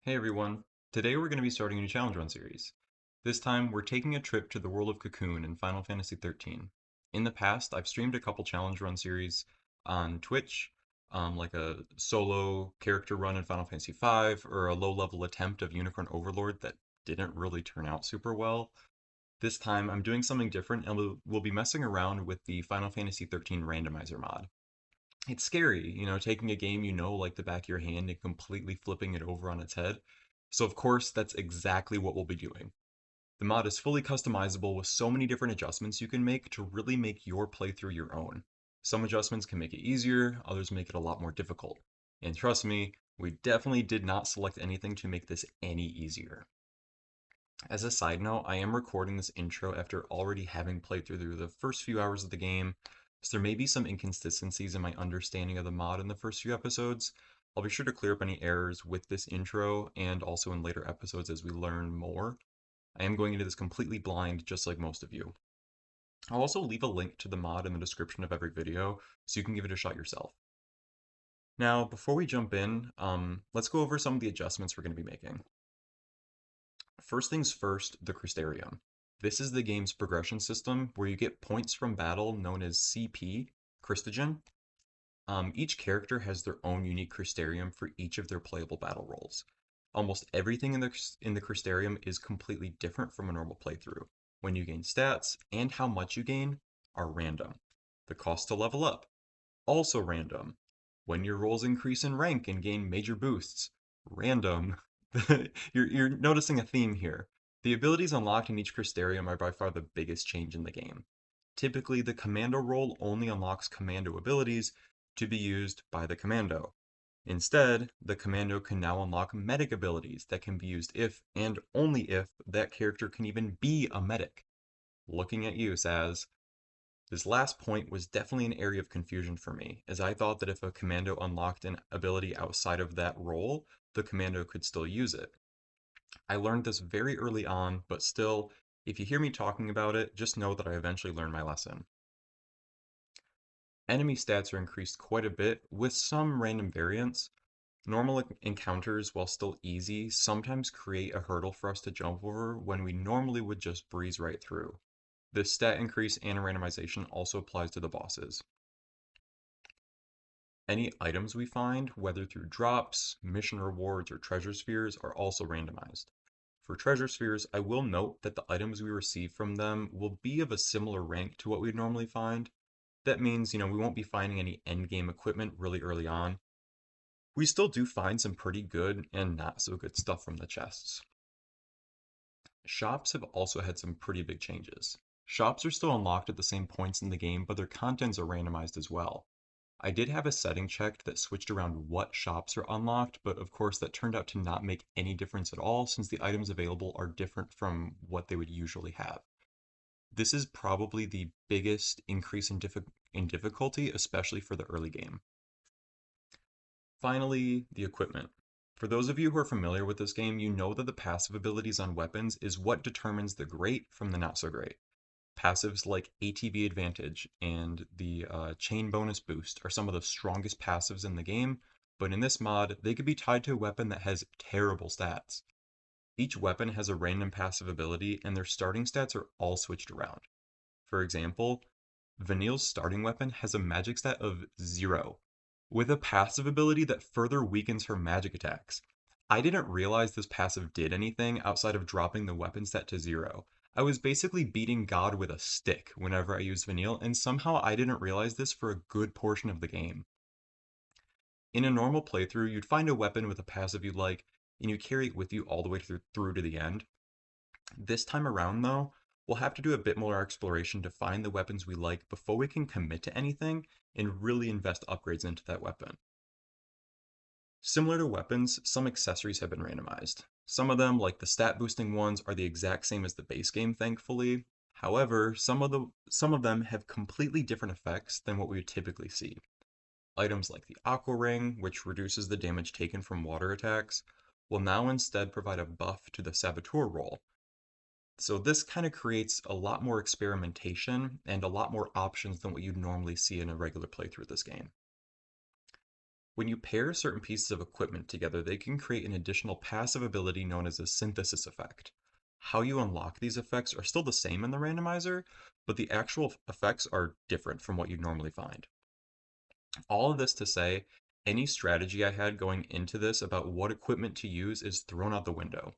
Hey everyone, today we're going to be starting a new challenge run series. This time we're taking a trip to the world of Cocoon in Final Fantasy XIII. In the past, I've streamed a couple challenge run series on Twitch, like a solo character run in Final Fantasy V or a low level attempt of Unicorn Overlord that didn't really turn out super well. This time I'm doing something different and we'll be messing around with the Final Fantasy XIII randomizer mod. It's scary, taking a game like the back of your hand and completely flipping it over on its head. So of course, that's exactly what we'll be doing. The mod is fully customizable with so many different adjustments you can make to really make your playthrough your own. Some adjustments can make it easier, others make it a lot more difficult. And trust me, we definitely did not select anything to make this any easier. As a side note, I am recording this intro after already having played through the first few hours of the game, so there may be some inconsistencies in my understanding of the mod in the first few episodes. I'll be sure to clear up any errors with this intro and also in later episodes as we learn more. I am going into this completely blind, just like most of you. I'll also leave a link to the mod in the description of every video, so you can give it a shot yourself. Now, before we jump in, let's go over some of the adjustments we're going to be making. First things first, the Crystarium. This is the game's progression system where you get points from battle known as CP, Christogen. Each character has their own unique Crystarium for each of their playable battle roles. Almost everything in the Crystarium is completely different from a normal playthrough. When you gain stats and how much you gain are random. The cost to level up, also random. When your rolls increase in rank and gain major boosts, random. You're noticing a theme here. The abilities unlocked in each Crystarium are by far the biggest change in the game. Typically, the commando role only unlocks commando abilities to be used by the commando. Instead, the commando can now unlock medic abilities that can be used if and only if that character can even be a medic. Looking at you, Saz. This last point was definitely an area of confusion for me, as I thought that if a commando unlocked an ability outside of that role, the commando could still use it. I learned this very early on, but still, if you hear me talking about it, just know that I eventually learned my lesson. Enemy stats are increased quite a bit, with some random variants. Normal encounters, while still easy, sometimes create a hurdle for us to jump over when we normally would just breeze right through. This stat increase and randomization also applies to the bosses. Any items we find, whether through drops, mission rewards, or treasure spheres, are also randomized. For treasure spheres, I will note that the items we receive from them will be of a similar rank to what we'd normally find. That means, we won't be finding any endgame equipment really early on. We still do find some pretty good and not so good stuff from the chests. Shops have also had some pretty big changes. Shops are still unlocked at the same points in the game, but their contents are randomized as well. I did have a setting checked that switched around what shops are unlocked, but of course that turned out to not make any difference at all since the items available are different from what they would usually have. This is probably the biggest increase in difficulty, especially for the early game. Finally, the equipment. For those of you who are familiar with this game, you know that the passive abilities on weapons is what determines the great from the not so great. Passives like ATB Advantage and the Chain Bonus Boost are some of the strongest passives in the game, but in this mod, they could be tied to a weapon that has terrible stats. Each weapon has a random passive ability, and their starting stats are all switched around. For example, Vanille's starting weapon has a magic stat of 0, with a passive ability that further weakens her magic attacks. I didn't realize this passive did anything outside of dropping the weapon stat to 0. I was basically beating God with a stick whenever I used Vanille, and somehow I didn't realize this for a good portion of the game. In a normal playthrough, you'd find a weapon with a passive you like, and you carry it with you all the way through to the end. This time around, though, we'll have to do a bit more exploration to find the weapons we like before we can commit to anything and really invest upgrades into that weapon. Similar to weapons, some accessories have been randomized. Some of them, like the stat boosting ones, are the exact same as the base game, thankfully. However, some of them have completely different effects than what we would typically see. Items like the Aqua Ring, which reduces the damage taken from water attacks, will now instead provide a buff to the Saboteur roll. So this kind of creates a lot more experimentation and a lot more options than what you'd normally see in a regular playthrough of this game. When you pair certain pieces of equipment together, they can create an additional passive ability known as a synthesis effect. How you unlock these effects are still the same in the randomizer, but the actual effects are different from what you'd normally find. All of this to say, any strategy I had going into this about what equipment to use is thrown out the window.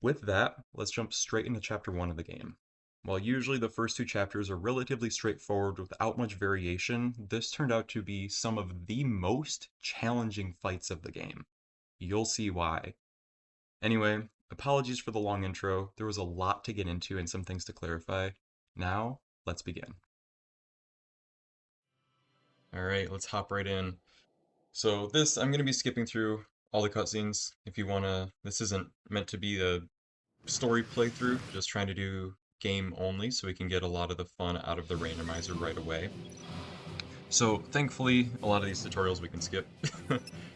With that, let's jump straight into chapter 1 of the game. While usually the first two chapters are relatively straightforward without much variation, this turned out to be some of the most challenging fights of the game. You'll see why. Anyway, apologies for the long intro. There was a lot to get into and some things to clarify. Now, let's begin. Alright, let's hop right in. So I'm going to be skipping through all the cutscenes. If you want to, this isn't meant to be a story playthrough, just trying to do game only so we can get a lot of the fun out of the randomizer right away. So thankfully, a lot of these tutorials we can skip,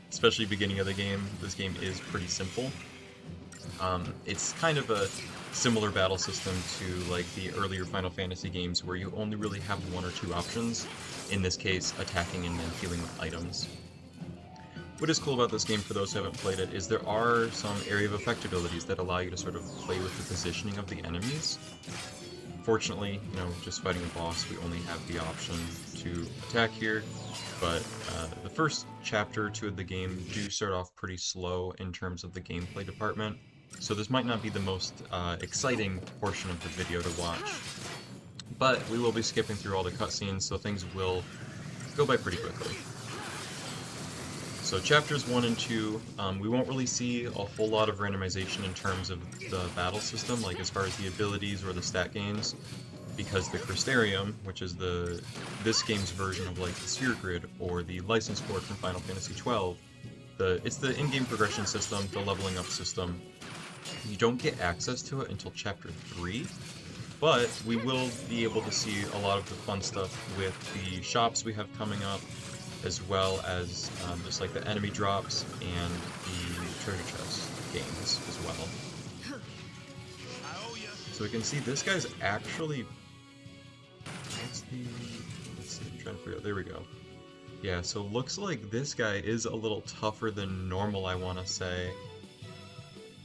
especially beginning of the game. This game is pretty simple. It's kind of a similar battle system to like the earlier Final Fantasy games where you only really have one or two options, in this case attacking and then healing with items. What is cool about this game for those who haven't played it is there are some area of effect abilities that allow you to sort of play with the positioning of the enemies. Fortunately, just fighting a boss, we only have the option to attack here, but the first chapter or two of the game do start off pretty slow in terms of the gameplay department, so this might not be the most exciting portion of the video to watch. But we will be skipping through all the cutscenes, so things will go by pretty quickly. So chapters 1 and 2, we won't really see a whole lot of randomization in terms of the battle system, like as far as the abilities or the stat gains, because the Crystarium, which is this game's version of like the Sphere Grid or the license board from Final Fantasy XII, it's the in-game progression system, the leveling up system. You don't get access to it until chapter 3, but we will be able to see a lot of the fun stuff with the shops we have coming up, as well as just like the enemy drops and the treasure chest gains as well. So we can see this guy's actually... Let's see, I'm trying to figure out, there we go. Yeah, so looks like this guy is a little tougher than normal, I want to say.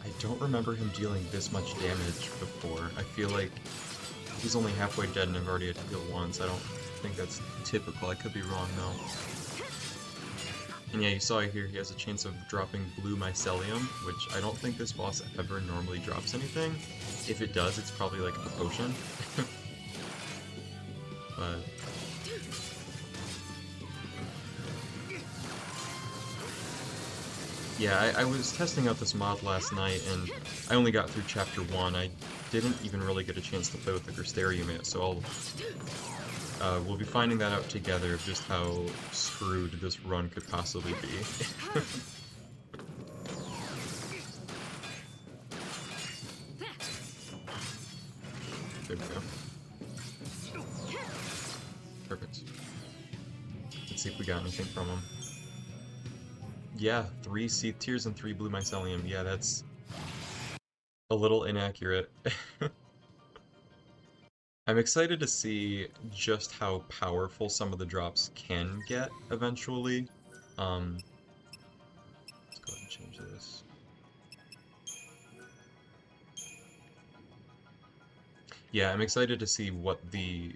I don't remember him dealing this much damage before. I feel like he's only halfway dead and I've already had to heal once. I don't think that's typical, I could be wrong though. And yeah, you saw here he has a chance of dropping blue mycelium, which I don't think this boss ever normally drops anything. If it does, it's probably like a potion. But... yeah, I was testing out this mod last night, and I only got through chapter 1. I didn't even really get a chance to play with the Crystarium yet, so we'll be finding that out together of just how screwed this run could possibly be. There we go. Perfect. Let's see if we got anything from him. Yeah, 3 Seath Tears and 3 blue mycelium. Yeah, that's a little inaccurate. I'm excited to see just how powerful some of the drops can get eventually. Let's go ahead and change this. Yeah, I'm excited to see what the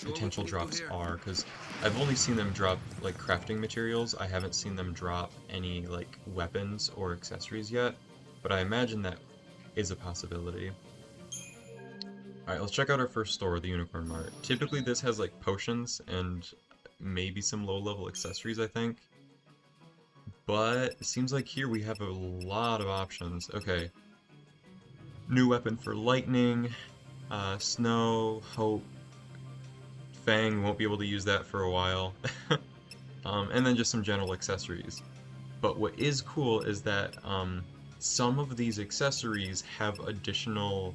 potential drops are, because I've only seen them drop like crafting materials. I haven't seen them drop any like weapons or accessories yet, but I imagine that is a possibility. Alright, let's check out our first store, the Unicorn Mart. Typically this has like potions and maybe some low-level accessories, I think. But it seems like here we have a lot of options. Okay. New weapon for lightning, snow, hope, Fang, won't be able to use that for a while. And then just some general accessories. But what is cool is that some of these accessories have additional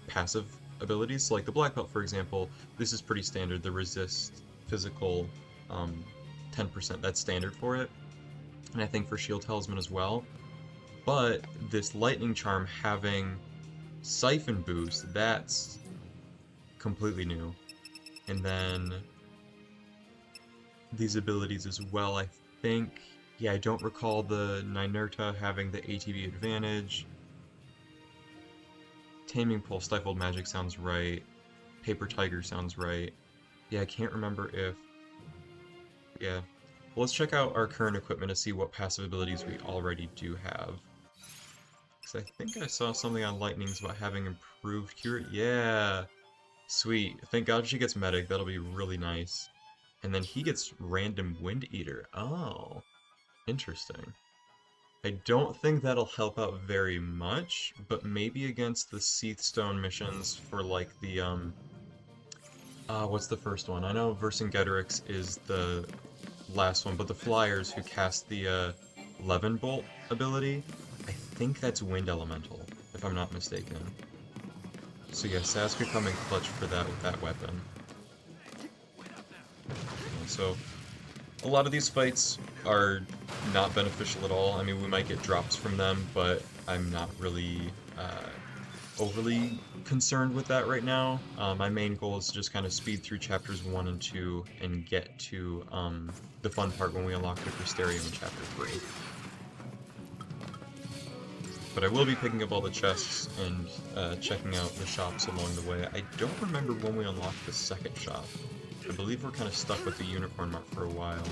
passive abilities. So like the Black Belt, for example, this is pretty standard. The resist physical 10%, that's standard for it. And I think for Shield Talisman as well. But this Lightning Charm having Siphon Boost, that's completely new. And then these abilities as well. I think, yeah, I don't recall the Ninurta having the ATB advantage. Taming Pole, Stifled Magic sounds right. Paper Tiger sounds right. Yeah, I can't remember if... Yeah. Well, let's check out our current equipment to see what passive abilities we already do have. Because I think I saw something on Lightning's about having improved cure. Yeah! Sweet. Thank God she gets Medic. That'll be really nice. And then he gets Random Wind Eater. Oh. Interesting. I don't think that'll help out very much, but maybe against the Seathstone missions for like the what's the first one? I know Vercingetorix is the last one, but the Flyers who cast the Levin Bolt ability, I think that's Wind Elemental, if I'm not mistaken. So yeah, Saz could come in clutch for that with that weapon. So a lot of these fights are not beneficial at all. I mean, we might get drops from them, but I'm not really overly concerned with that right now. My main goal is to just kind of speed through chapters 1 and 2 and get to the fun part when we unlock the Crystarium in chapter 3. But I will be picking up all the chests and checking out the shops along the way. I don't remember when we unlocked the second shop. I believe we're kind of stuck with the unicorn mark for a while.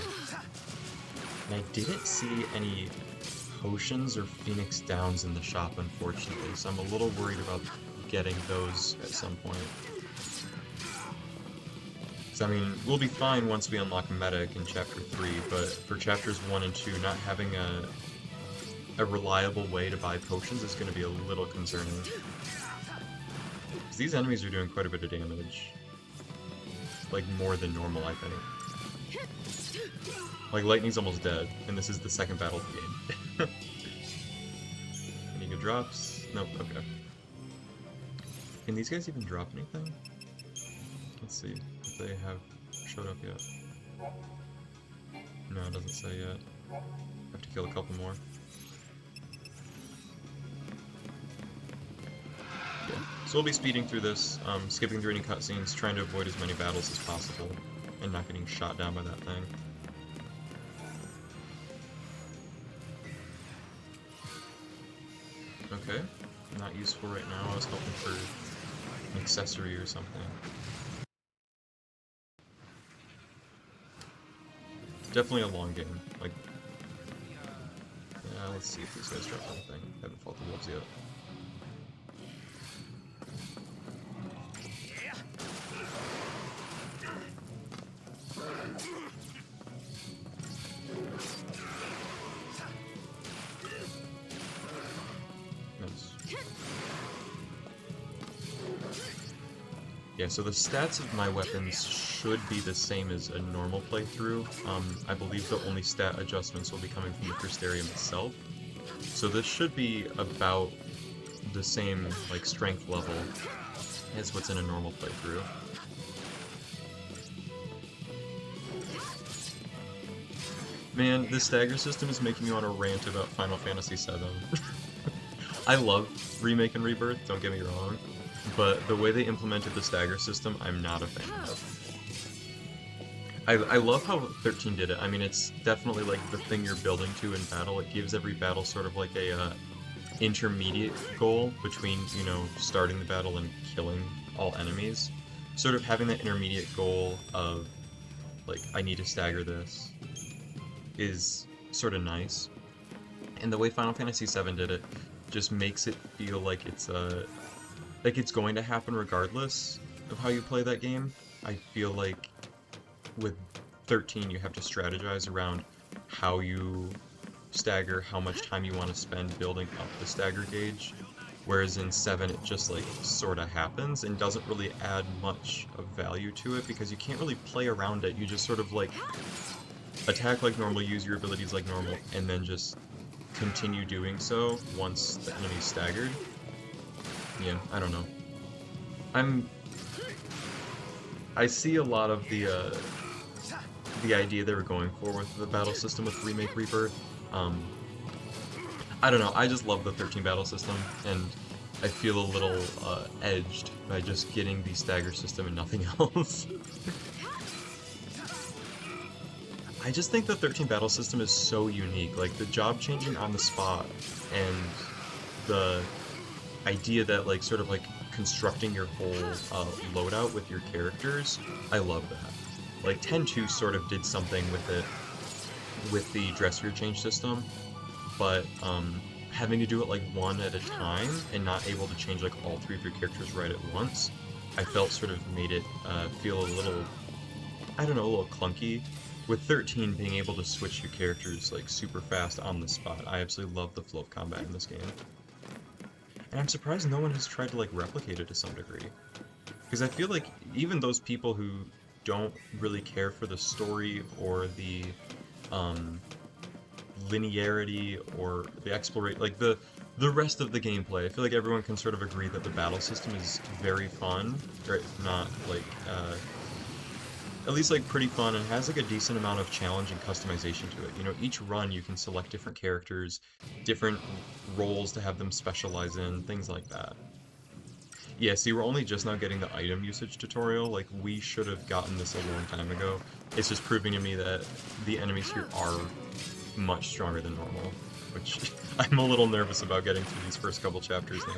And I didn't see any potions or Phoenix Downs in the shop, unfortunately, so I'm a little worried about getting those at some point. So, I mean, we'll be fine once we unlock Medic in Chapter 3, but for Chapters 1 and 2, not having a reliable way to buy potions is going to be a little concerning. Because these enemies are doing quite a bit of damage. Like, more than normal, I think. Like, Lightning's almost dead, and this is the second battle of the game. Any good drops? Nope, okay. Can these guys even drop anything? Let's see if they have showed up yet. No, it doesn't say yet. Have to kill a couple more. Yeah. So we'll be speeding through this, skipping through any cutscenes, trying to avoid as many battles as possible, and not getting shot down by that thing. Okay, not useful right now. I was hoping for an accessory or something. Definitely a long game. Like, yeah, let's see if these guys drop anything. Haven't fought the wolves yet. Yeah, so the stats of my weapons should be the same as a normal playthrough. I believe the only stat adjustments will be coming from the Crystarium itself. So this should be about the same, like, strength level as what's in a normal playthrough. Man, this stagger system is making me want to rant about Final Fantasy VII. I love Remake and Rebirth, don't get me wrong. But the way they implemented the stagger system, I'm not a fan of. I love how 13 did it. I mean, it's definitely like the thing you're building to in battle. It gives every battle sort of like a intermediate goal between, you know, starting the battle and killing all enemies. Sort of having that intermediate goal of, like, I need to stagger this is sort of nice. And the way Final Fantasy VII did it just makes it feel like it's going to happen regardless of how you play that game. I feel like with 13 you have to strategize around how you stagger, how much time you want to spend building up the stagger gauge, whereas in 7 it just like sort of happens and doesn't really add much of value to it because you can't really play around it. You just sort of like attack like normal, use your abilities like normal, and then just continue doing so once the enemy's staggered. Yeah, I don't know. I see a lot of the idea they were going for with the battle system with Remake Rebirth. I don't know, I just love the 13 battle system, and I feel a little edged by just getting the stagger system and nothing else. I just think the 13 battle system is so unique. Like the job changing on the spot and the idea that like sort of like constructing your whole loadout with your characters, I love that. Like 10-2 sort of did something with it with the dressier change system, but having to do it like one at a time and not able to change like all three of your characters right at once, I felt sort of made it feel a little, I don't know, a little clunky. With 13 being able to switch your characters like super fast on the spot, I absolutely love the flow of combat in this game. And I'm surprised no one has tried to like replicate it to some degree. Because I feel like even those people who don't really care for the story or the um, linearity or the exploration, like the rest of the gameplay, I feel like everyone can sort of agree that the battle system is very fun, or not like at least like pretty fun, and has like a decent amount of challenge and customization to it. You know, each run you can select different characters, different roles to have them specialize in, things like that. Yeah, see, we're only just now getting the item usage tutorial. Like, we should have gotten this a long time ago. It's just proving to me that the enemies here are much stronger than normal, which I'm a little nervous about getting through these first couple chapters now.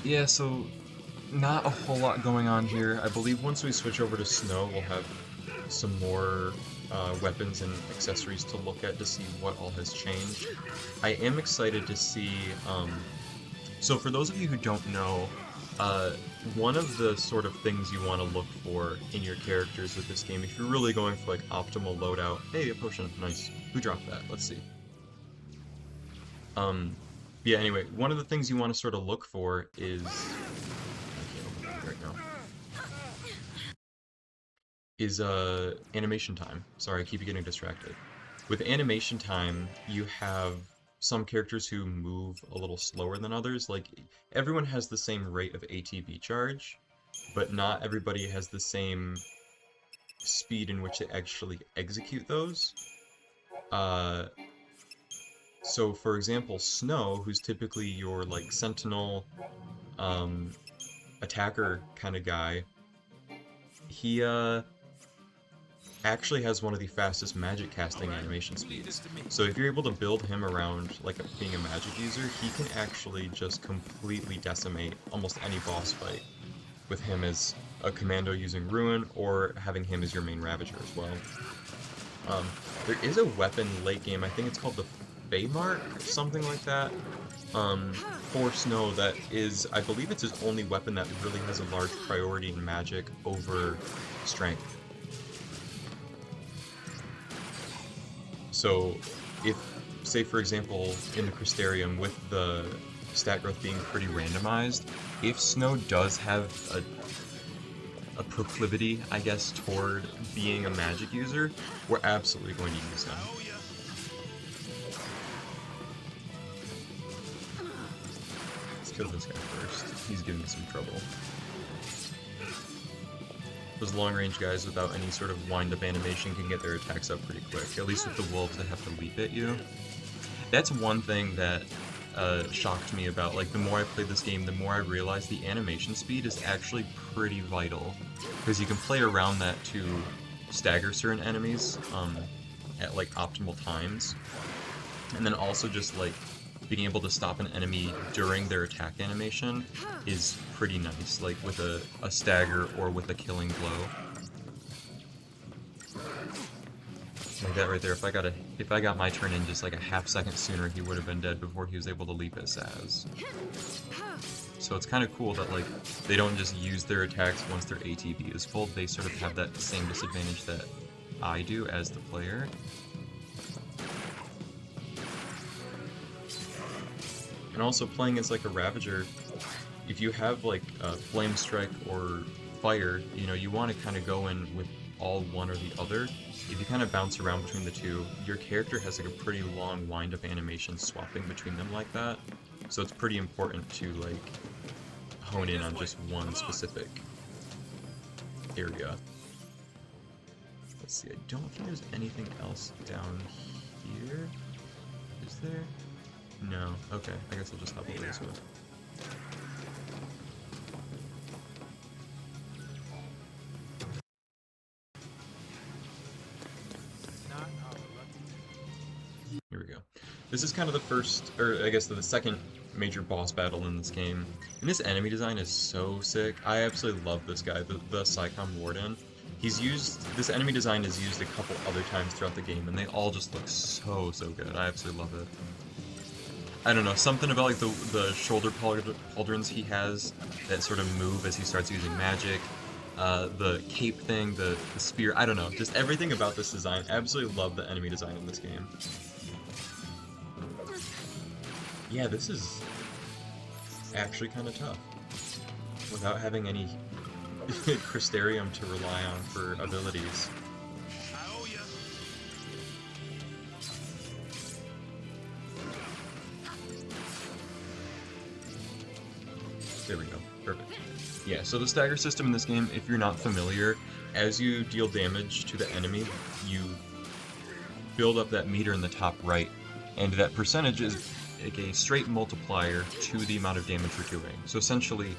Yeah, so not a whole lot going on here. I believe once we switch over to Snow, we'll have some more weapons and accessories to look at to see what all has changed. I am excited to see, so for those of you who don't know, one of the sort of things you want to look for in your characters with this game, if you're really going for like optimal loadout, hey, a potion, nice. Who dropped that? Let's see. Um, yeah, anyway, one of the things you want to sort of look for is, I can't open it right now, is animation time. Sorry, I keep getting distracted. With animation time, you have some characters who move a little slower than others. Like, everyone has the same rate of ATB charge, but not everybody has the same speed in which they actually execute those. Uh, so, for example, Snow, who's typically your, like, sentinel, um, attacker kind of guy, he, actually has one of the fastest magic casting animation speeds. So if you're able to build him around like being a magic user, he can actually just completely decimate almost any boss fight with him as a commando using Ruin or having him as your main Ravager as well. There is a weapon late game, I think it's called the Baymark or something like that, for Snow that is, I believe it's his only weapon that really has a large priority in magic over strength. So, if, say for example, in the Crystarium, with the stat growth being pretty randomized, if Snow does have a proclivity, I guess, toward being a magic user, we're absolutely going to use him. Let's kill this guy first. He's giving me some trouble. Those long-range guys without any sort of wind-up animation can get their attacks up pretty quick. At least with the wolves, they have to leap at you. That's one thing that shocked me about, like, the more I played this game, the more I realized the animation speed is actually pretty vital. Because you can play around that to stagger certain enemies at, like, optimal times. And then also just, like, being able to stop an enemy during their attack animation is pretty nice, like with a stagger or with a killing blow. Like that right there, if I got my turn in just like a half second sooner, he would have been dead before he was able to leap at Saz. So it's kind of cool that like they don't just use their attacks once their ATB is full, they sort of have that same disadvantage that I do as the player. And also playing as like a Ravager, if you have like Flame Strike or Fire, you know, you want to kind of go in with all one or the other. If you kind of bounce around between the two, your character has like a pretty long wind-up animation swapping between them like that. So it's pretty important to like hone in on just one specific area. let's see, I don't think there's anything else down here. Is there? No. Okay, I guess I'll just hop over this way. Here we go. This is kind of the first, or I guess the second major boss battle in this game. And this enemy design is so sick. I absolutely love this guy, the Psycom Warden. This enemy design is used a couple other times throughout the game, and they all just look so good. I absolutely love it. I don't know, something about like the shoulder pauldrons he has that sort of move as he starts using magic. The cape thing, the spear, I don't know, just everything about this design. I absolutely love the enemy design in this game. Yeah, this is actually kind of tough without having any Crystarium to rely on for abilities. There we go. Perfect. Yeah, so the stagger system in this game, if you're not familiar, as you deal damage to the enemy, you build up that meter in the top right, and that percentage is like a straight multiplier to the amount of damage you're doing. So essentially,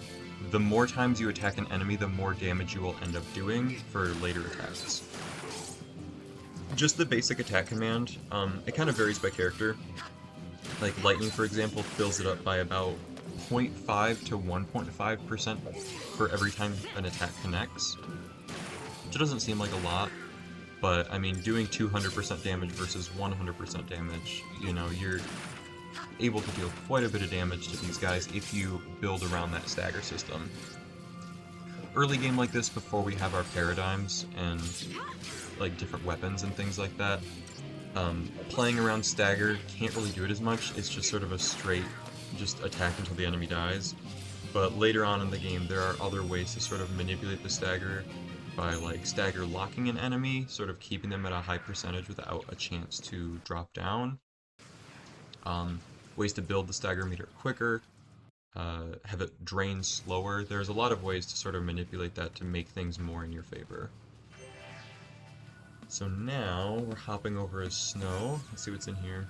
the more times you attack an enemy, the more damage you will end up doing for later attacks. Just the basic attack command, it kind of varies by character. Like Lightning, for example, fills it up by about 0.5 to 1.5% for every time an attack connects. Which doesn't seem like a lot, but I mean, doing 200% damage versus 100% damage, you know, you're able to deal quite a bit of damage to these guys if you build around that stagger system. Early game like this, before we have our paradigms and like different weapons and things like that, playing around stagger can't really do it as much. It's just sort of a straight just attack until the enemy dies. But later on in the game, there are other ways to sort of manipulate the stagger by like stagger locking an enemy, sort of keeping them at a high percentage without a chance to drop down. Ways to build the stagger meter quicker, have it drain slower. There's a lot of ways to sort of manipulate that to make things more in your favor. So now we're hopping over as snow. Let's see what's in here.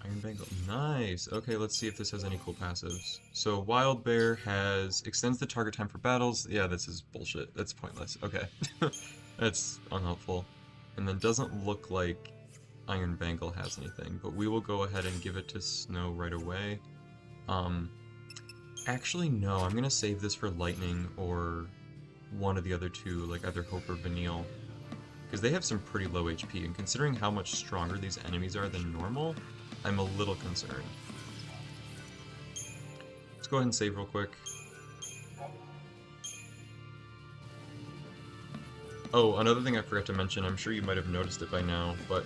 Iron Bangle. Nice! Okay, let's see if this has any cool passives. So Wild Bear has extends the target time for battles. Yeah, this is bullshit. That's pointless. Okay. That's unhelpful. And then doesn't look like Iron Bangle has anything, but we will go ahead and give it to Snow right away. Actually, no, I'm gonna save this for Lightning or one of the other two, like either Hope or Vanille, because they have some pretty low HP, and considering how much stronger these enemies are than normal, I'm a little concerned. Let's go ahead and save real quick. Oh, another thing I forgot to mention, I'm sure you might have noticed it by now, but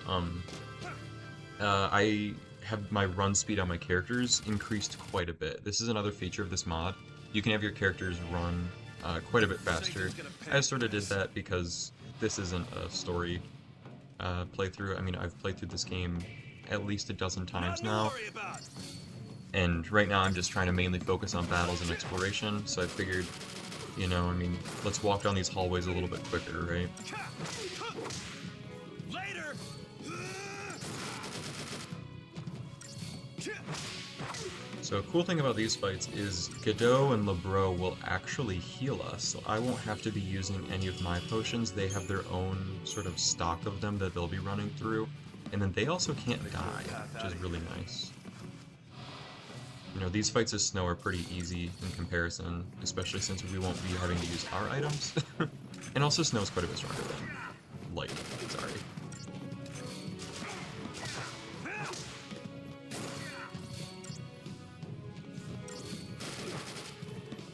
I have my run speed on my characters increased quite a bit. This is another feature of this mod. You can have your characters run quite a bit faster. I sort of did that because this isn't a story playthrough. I mean, I've played through this game at least a dozen times now, and right now I'm just trying to mainly focus on battles and exploration, so I figured, you know, I mean, let's walk down these hallways a little bit quicker, right? Later. So a cool thing about these fights is Godot and Lebreau will actually heal us, so I won't have to be using any of my potions. They have their own sort of stock of them that they'll be running through, and then they also can't die, which is really nice. You know, these fights as Snow are pretty easy in comparison, especially since we won't be having to use our items. And also Snow's quite a bit stronger than Lightning, sorry.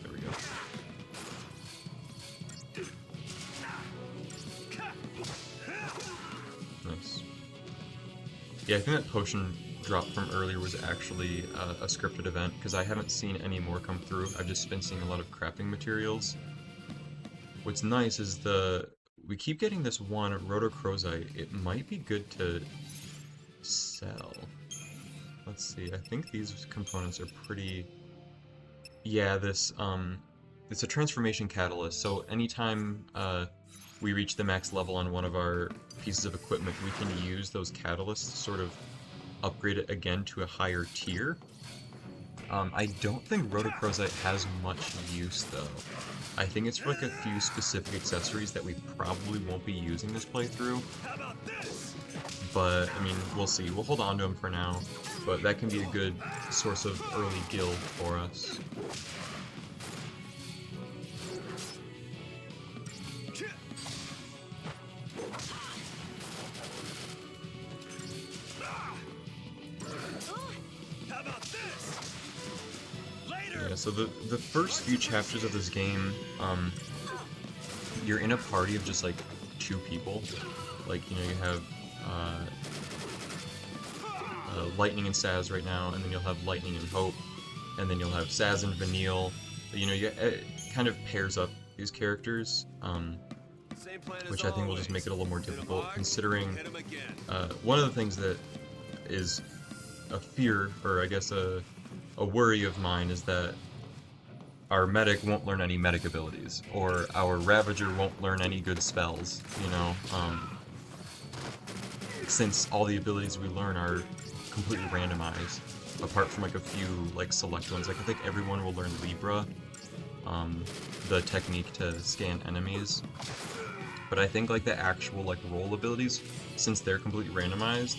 There we go. Nice. Yeah, I think that potion drop from earlier was actually a scripted event, because I haven't seen any more come through. I've just been seeing a lot of crafting materials. What's nice is we keep getting this one Rhodochrosite. It might be good to sell. Let's see, I think these components are pretty... Yeah, this, it's a transformation catalyst, so anytime we reach the max level on one of our pieces of equipment, we can use those catalysts to sort of upgrade it again to a higher tier. I don't think rotochrosite has much use though. I think it's for like a few specific accessories that we probably won't be using this playthrough. But, I mean, we'll see. We'll hold on to them for now, but that can be a good source of early guild for us. Yeah, so the first few chapters of this game, you're in a party of just like 2 people. Like, you know, you have Lightning and Saz right now, and then you'll have Lightning and Hope, and then you'll have Saz and Vanille. You know, it kind of pairs up these characters, which I think will just make it a little more difficult, considering one of the things that is a fear, or I guess a worry of mine, is that our medic won't learn any medic abilities, or our Ravager won't learn any good spells, you know, since all the abilities we learn are completely randomized, apart from like a few like select ones. Like I think everyone will learn Libra, the technique to scan enemies, but I think like the actual like roll abilities, since they're completely randomized,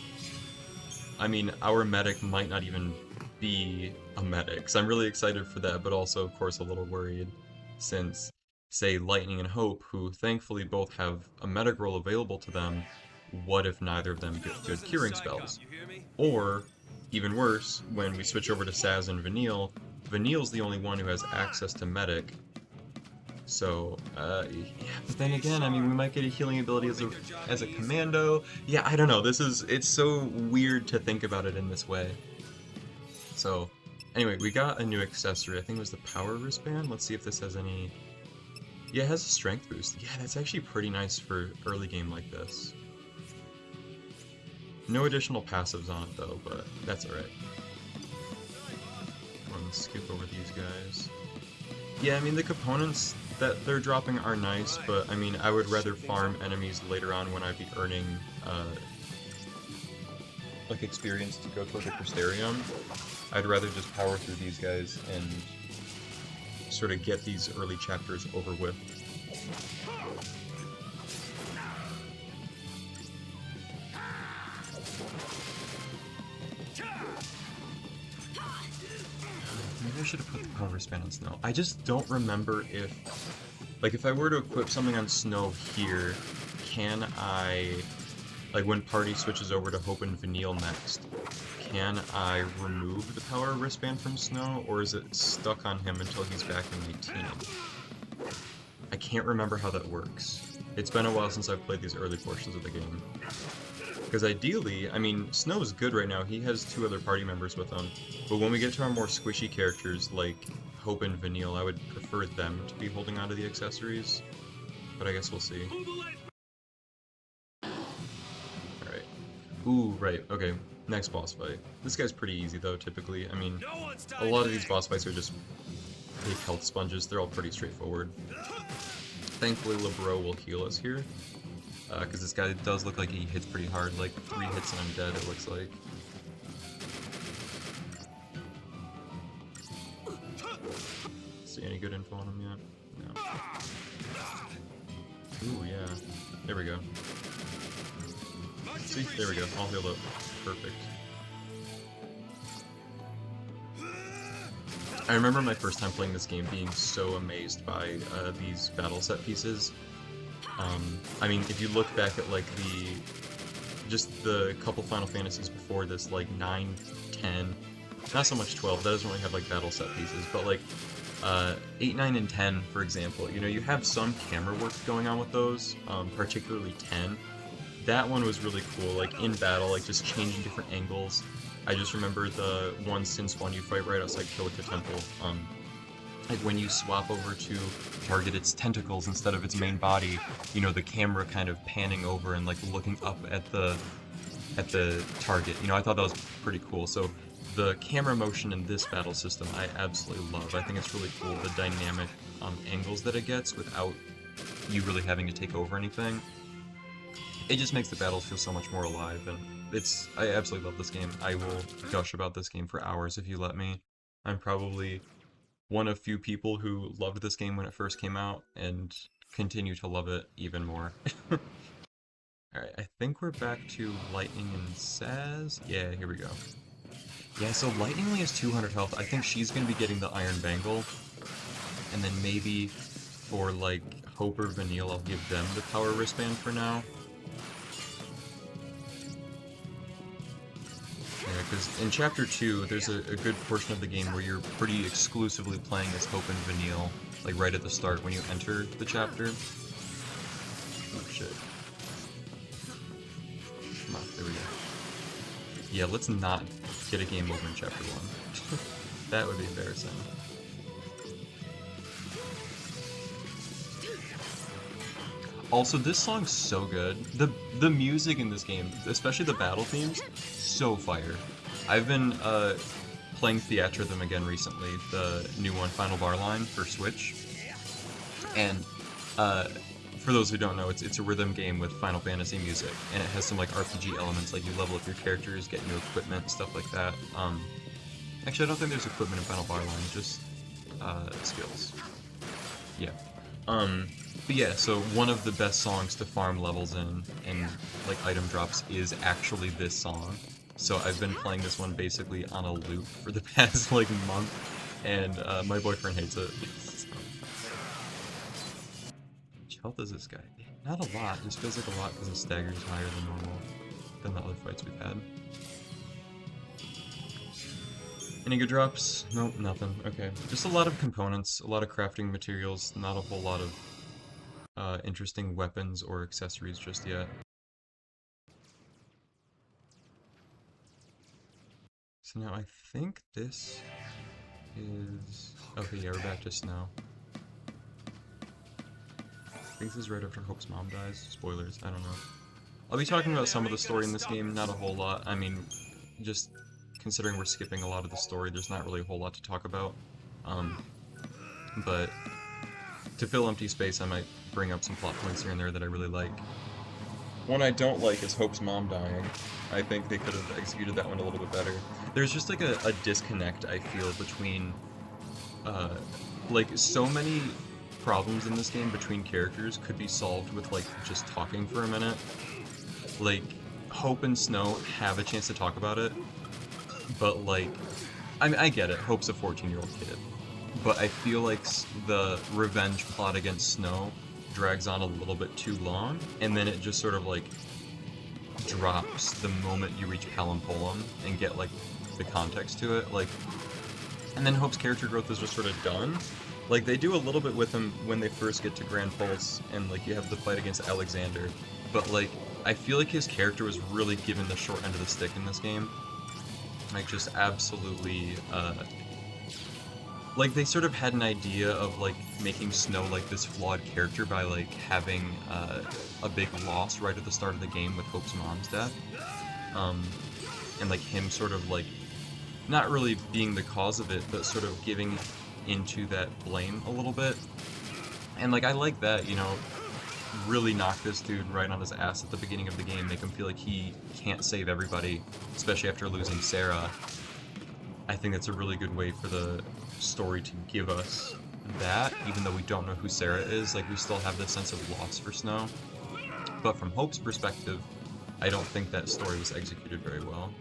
I mean, our medic might not even be a medic, so I'm really excited for that, but also of course a little worried, since say Lightning and Hope, who thankfully both have a medic roll available to them, what if neither of them get good curing spells? Or, even worse, when we switch over to Saz and Vanille, Vanille's the only one who has access to medic. So, yeah, but then again, I mean, we might get a healing ability as a commando. Yeah, I don't know, it's so weird to think about it in this way. So, anyway, we got a new accessory. I think it was the power wristband. Let's see if this has any... Yeah, it has a strength boost. Yeah, that's actually pretty nice for early game like this. No additional passives on it though, but that's alright. Let's skip over these guys. Yeah, I mean, the components that they're dropping are nice, but I mean, I would rather farm enemies later on when I'd be earning, like, experience to go toward the Crystarium. I'd rather just power through these guys and sort of get these early chapters over with. Maybe I should have put the power wristband on Snow. I just don't remember if... Like, if I were to equip something on Snow here, can I... Like, when Party switches over to Hope and Vanille next, can I remove the power wristband from Snow, or is it stuck on him until he's back in my team? I can't remember how that works. It's been a while since I've played these early portions of the game. Because ideally, I mean, Snow is good right now, he has 2 other party members with him, but when we get to our more squishy characters like Hope and Vanille, I would prefer them to be holding onto the accessories, but I guess we'll see. Alright. Ooh, right, okay, next boss fight. This guy's pretty easy though, typically. I mean, a lot of these boss fights are just big health sponges, they're all pretty straightforward. Thankfully, Lebro will heal us here. Because this guy does look like he hits pretty hard, like 3 hits and I'm dead, it looks like. See any good info on him yet? No. Ooh, yeah. There we go. See? There we go. All healed up. Perfect. I remember my first time playing this game being so amazed by these battle set pieces. I mean, if you look back at like just the couple Final Fantasies before this, like 9, 10, not so much 12, that doesn't really have like battle set pieces, but like 8, 9, and 10, for example, you know, you have some camera work going on with those, particularly 10. That one was really cool, like in battle, like just changing different angles. I just remember the one Sin Spawn you fight right outside Kilika Temple, like when you swap over to target its tentacles instead of its main body, you know, the camera kind of panning over and like looking up at the target. You know, I thought that was pretty cool. So the camera motion in this battle system I absolutely love. I think it's really cool, the dynamic angles that it gets without you really having to take over anything. It just makes the battles feel so much more alive, and I absolutely love this game. I will gush about this game for hours if you let me. I'm probably one of few people who loved this game when it first came out and continue to love it even more. Alright, I think we're back to Lightning and Saz. Yeah, here we go. Yeah, so Lightning only has 200 health. I think she's going to be getting the Iron Bangle. And then maybe for, like, Hope or Vanille, I'll give them the Power Wristband for now. Yeah, because in Chapter 2, there's a good portion of the game where you're pretty exclusively playing as Hope and Vanille, like right at the start when you enter the chapter. Oh shit. Come on, there we go. Yeah, let's not get a game over in Chapter 1. That would be embarrassing. Also, this song's so good. The music in this game, especially the battle themes, so fire. I've been playing Theatrhythm again recently, the new one, Final Bar Line for Switch. And for those who don't know, it's a rhythm game with Final Fantasy music, and it has some like RPG elements, like you level up your characters, get new equipment, stuff like that. Actually, I don't think there's equipment in Final Bar Line, just skills. Yeah. But yeah, so one of the best songs to farm levels in and like item drops is actually this song. So I've been playing this one basically on a loop for the past like month, and my boyfriend hates it. How much health is this guy? Not a lot, just feels like a lot because his stagger is higher than normal than the other fights we've had. Any good drops? Nope, nothing. Okay. Just a lot of components, a lot of crafting materials, not a whole lot of interesting weapons or accessories just yet. So now I think this is... Okay, yeah, we're back to snow. I think this is right after Hope's mom dies. Spoilers, I don't know. I'll be talking about some of the story in this game, not a whole lot. I mean, just considering we're skipping a lot of the story, there's not really a whole lot to talk about. But to fill empty space, I might bring up some plot points here and there that I really like. One I don't like is Hope's mom dying. I think they could have executed that one a little bit better. There's just like a disconnect, I feel, between like so many problems in this game between characters could be solved with like just talking for a minute. Like Hope and Snow have a chance to talk about it, but like I mean, I get it, Hope's a 14-year-old kid, but I feel like the revenge plot against Snow drags on a little bit too long, and then it just sort of like drops the moment you reach Palimpolum and get like the context to it, like, and then Hope's character growth is just sort of done. Like they do a little bit with him when they first get to Grand Pulse, and like you have the fight against Alexander, but like I feel like his character was really given the short end of the stick in this game. Like just absolutely like they sort of had an idea of like making Snow like this flawed character by like having a big loss right at the start of the game with Hope's mom's death, and like him sort of like not really being the cause of it, but sort of giving into that blame a little bit. And like I like that, you know, really knock this dude right on his ass at the beginning of the game, make him feel like he can't save everybody, especially after losing Sarah. I think that's a really good way for the story to give us that, even though we don't know who Sarah is, like we still have this sense of loss for Snow. But from Hope's perspective, I don't think that story was executed very well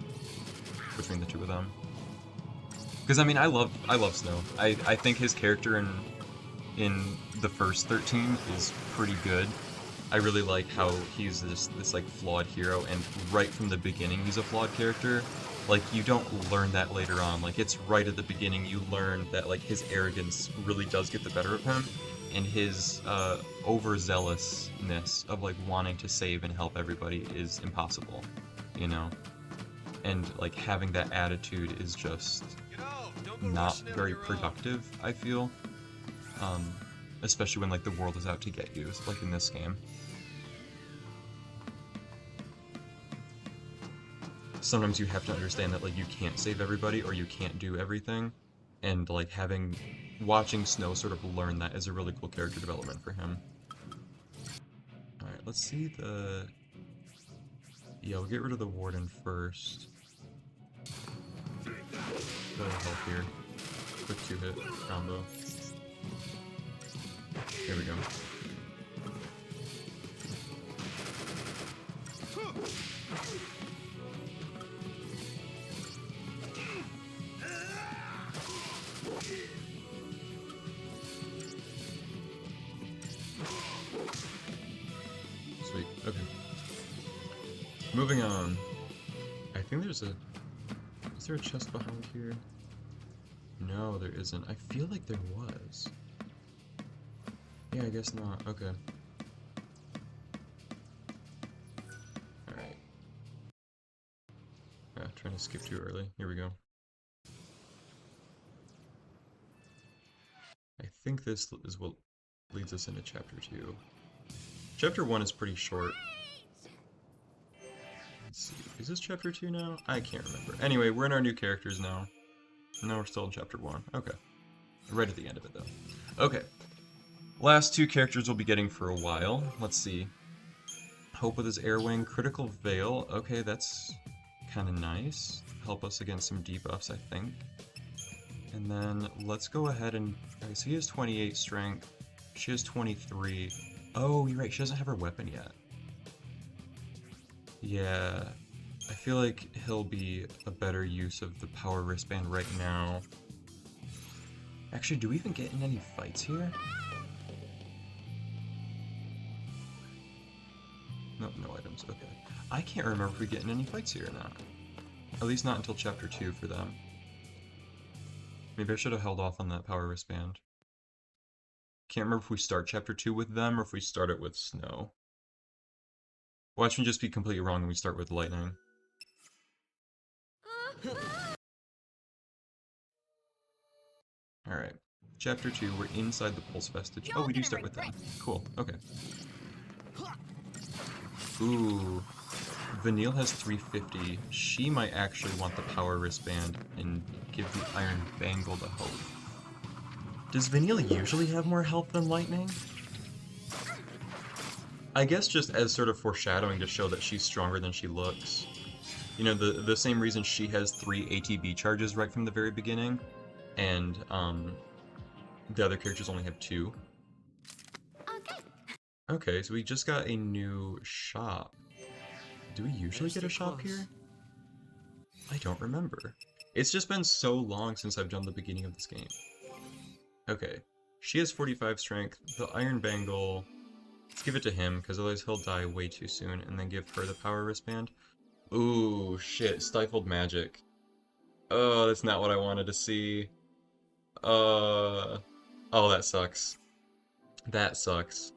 between the two of them. Because I mean, I love Snow. I think his character in the first 13 is pretty good. I really like how he's this like flawed hero, and right from the beginning he's a flawed character. Like you don't learn that later on. Like it's right at the beginning you learn that like his arrogance really does get the better of him, and his overzealousness of like wanting to save and help everybody is impossible, you know. And like having that attitude is just not very productive, I feel. Especially when like the world is out to get you, like in this game. Sometimes you have to understand that like you can't save everybody or you can't do everything, and like watching Snow sort of learn that is a really cool character development for him. Alright, let's see the... Yeah, we'll get rid of the Warden first. That'll help here. Quick 2-hit combo. Here we go. Sweet, okay. Moving on. I think there's a... Is there a chest behind here? No, there isn't. I feel like there was. Yeah, I guess not. Okay. Alright. Yeah, trying to skip too early. Here we go. I think this is what leads us into Chapter 2. Chapter 1 is pretty short. Let's see. Is this Chapter 2 now? I can't remember. Anyway, we're in our new characters now. No, we're still in Chapter 1. Okay. Right at the end of it, though. Okay. Last two characters we'll be getting for a while. Let's see. Hope with his Airwing. Critical Veil. Okay, that's kind of nice. Help us against some debuffs, I think. And then let's go ahead and... Okay, so he has 28 strength. She has 23. Oh, you're right. She doesn't have her weapon yet. Yeah. I feel like he'll be a better use of the power wristband right now. Actually, do we even get in any fights here? Nope, no items. Okay. I can't remember if we get in any fights here or not. At least not until Chapter 2 for them. Maybe I should have held off on that power wristband. Can't remember if we start Chapter 2 with them or if we start it with Snow. Watch me just be completely wrong and we start with Lightning. Alright. Chapter 2, we're inside the Pulse Vestige. Oh, we do start with them. Cool, okay. Ooh. Vanille has 350. She might actually want the power wristband and give the Iron Bangle to Hope. Does Vanille usually have more health than Lightning? I guess just as sort of foreshadowing to show that she's stronger than she looks. You know, the same reason she has 3 ATB charges right from the very beginning, and the other characters only have 2. Okay, so we just got a new shop. Do we usually get a shop here? I don't remember. It's just been so long since I've done the beginning of this game. Okay, she has 45 strength. The Iron Bangle, let's give it to him, because otherwise he'll die way too soon, and then give her the power wristband. Ooh, shit, Stifled Magic. Oh, that's not what I wanted to see. Oh, that sucks. That sucks.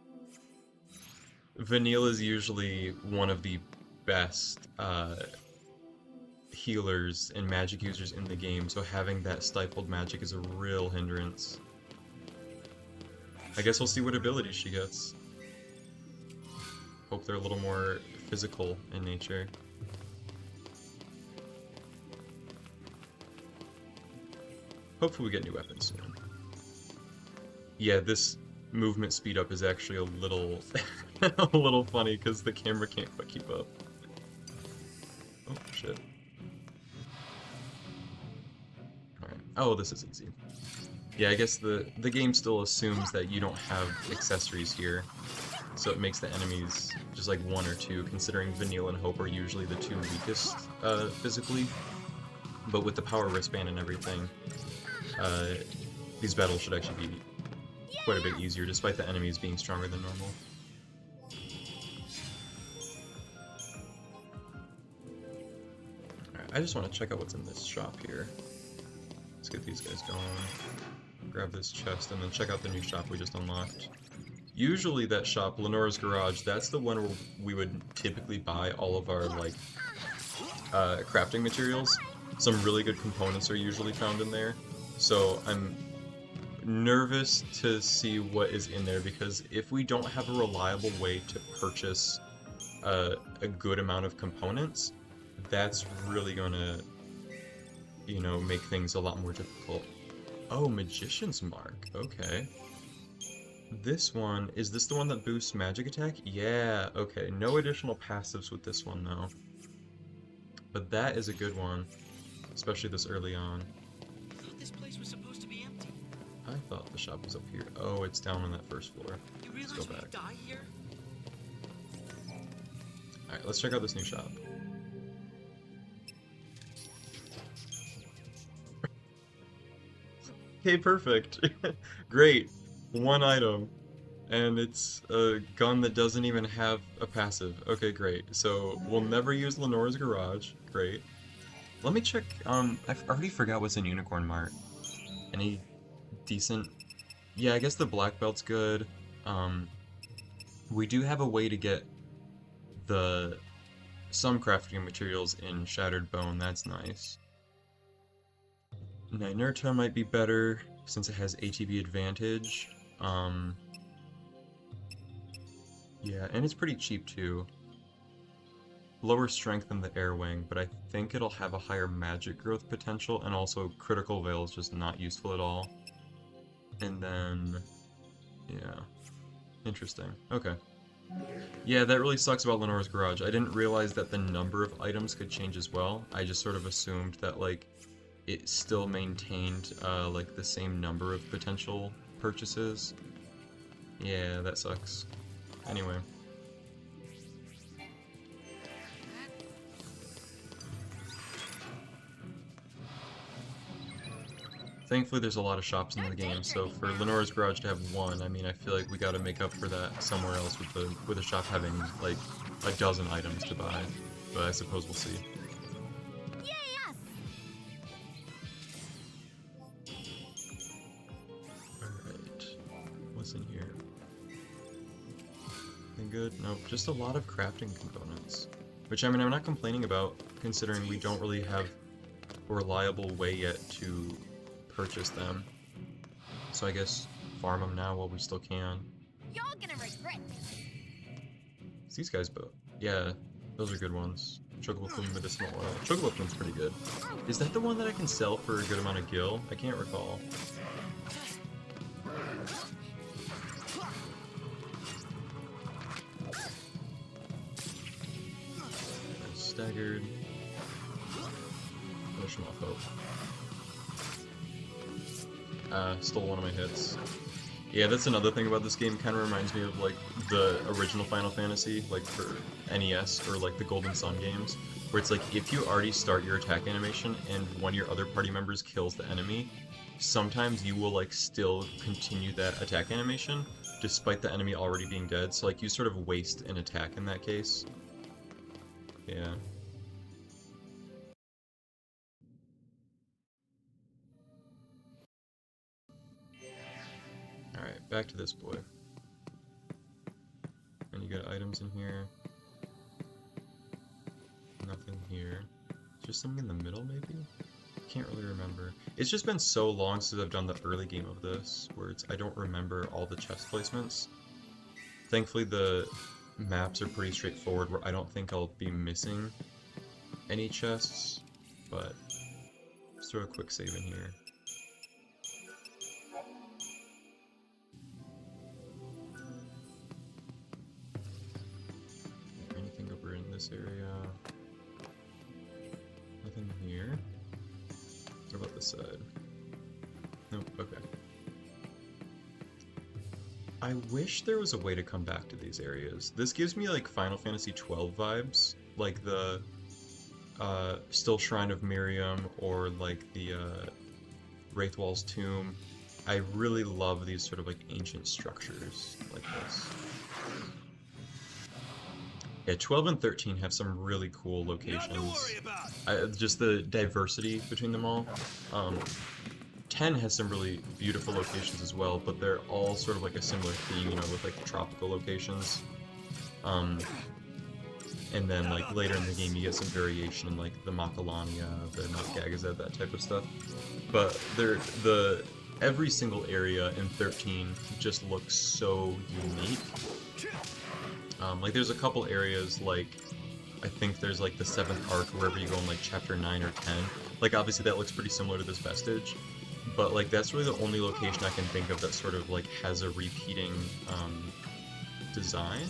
Vanille is usually one of the best healers and magic users in the game, so having that Stifled Magic is a real hindrance. I guess we'll see what abilities she gets. Hope they're a little more physical in nature. Hopefully we get new weapons soon. Yeah, this movement speed up is actually a little a little funny because the camera can't quite keep up. Oh shit. Alright. Oh, this is easy. Yeah, I guess the game still assumes that you don't have accessories here, so it makes the enemies just like 1 or 2, considering Vanille and Hope are usually the 2 weakest physically. But with the power wristband and everything, these battles should actually be quite a bit easier, despite the enemies being stronger than normal. Alright, I just want to check out what's in this shop here. Let's get these guys going. Grab this chest, and then check out the new shop we just unlocked. Usually that shop, Lenora's Garage, that's the one where we would typically buy all of our, like, crafting materials. Some really good components are usually found in there. So I'm nervous to see what is in there, because if we don't have a reliable way to purchase a good amount of components, that's really gonna, you know, make things a lot more difficult. Oh, Magician's Mark, okay. This one, is this the one that boosts magic attack? Yeah, okay. No additional passives with this one, though. But that is a good one, especially this early on. I thought this place was supposed to be empty. I thought the shop was up here. Oh, it's down on that first floor. You Let's realize go we back. die here? Alright, let's check out this new shop. Okay, perfect. Great. One item. And it's a gun that doesn't even have a passive. Okay, great. So we'll never use Lenore's Garage. Great. Let me check. I already forgot what's in Unicorn Mart. Any decent? Yeah, I guess the black belt's good. We do have a way to get some crafting materials in Shattered Bone. That's nice. Ninerta might be better since it has ATB advantage. Yeah, and it's pretty cheap too. Lower strength than the Air Wing, but I think it'll have a higher magic growth potential, and also Critical Veil is just not useful at all. And then, yeah, interesting. Okay. Yeah, that really sucks about Lenore's Garage. I didn't realize that the number of items could change as well. I just sort of assumed that, like, it still maintained, like, the same number of potential purchases. Yeah, that sucks. Anyway. Thankfully there's a lot of shops in the game, so for Lenore's Garage to have one, I mean, I feel like we gotta make up for that somewhere else with a shop having, like, a dozen items to buy. But I suppose we'll see. Alright. What's in here? Anything good? Nope, just a lot of crafting components. Which, I mean, I'm not complaining about, considering we don't really have a reliable way yet to purchase them. So I guess farm them now while we still can. You're gonna regret this. It's these guys, but yeah, those are good ones. Chocobo Plume Medicinal Oil. Chocobo Plume's pretty good. Is that the one that I can sell for a good amount of gil? I can't recall. Staggered. Finish him off, hope. Stole one of my hits. Yeah, that's another thing about this game. Kind of reminds me of like the original Final Fantasy, like for NES or like the Golden Sun games, where it's like if you already start your attack animation and one of your other party members kills the enemy, sometimes you will like still continue that attack animation despite the enemy already being dead. So like you sort of waste an attack in that case. Yeah. Alright, back to this boy. And you got items in here. Nothing here. Just something in the middle, maybe? Can't really remember. It's just been so long since I've done the early game of this, where I don't remember all the chest placements. Thankfully, the maps are pretty straightforward, where I don't think I'll be missing any chests, but let's throw a quick save in here. Anything over in this area? Nothing here. What about this side? Nope, okay. I wish there was a way to come back to these areas. This gives me like Final Fantasy XII vibes, like the Still Shrine of Miriam or like the Wraithwall's Tomb. I really love these sort of like ancient structures like this. Yeah, 12 and 13 have some really cool locations. Just the diversity between them all. 10 has some really beautiful locations as well, but they're all sort of like a similar theme, you know, with like the tropical locations. And then like later in the game you get some variation in like the Makalania, the Mount Gagazet, that type of stuff. But every single area in 13 just looks so unique. Like there's a couple areas, like I think there's like the 7th arc wherever you go in like chapter 9 or 10. Like obviously that looks pretty similar to this Vestige, but like that's really the only location I can think of that sort of like has a repeating design.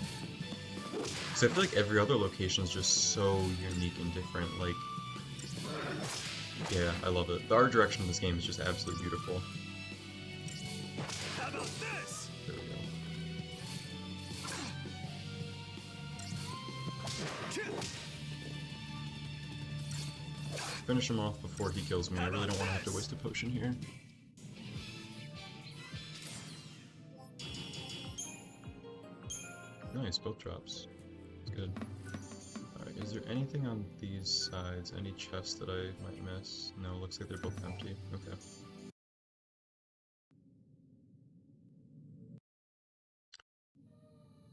Because I feel like every other location is just so unique and different. Like, yeah, I love it. The art direction of this game is just absolutely beautiful. How about this? There we go. Finish him off before he kills me. I really don't want to have to waste a potion here. Nice, both drops. It's good. Alright, is there anything on these sides? Any chests that I might miss? No, looks like they're both empty. Okay.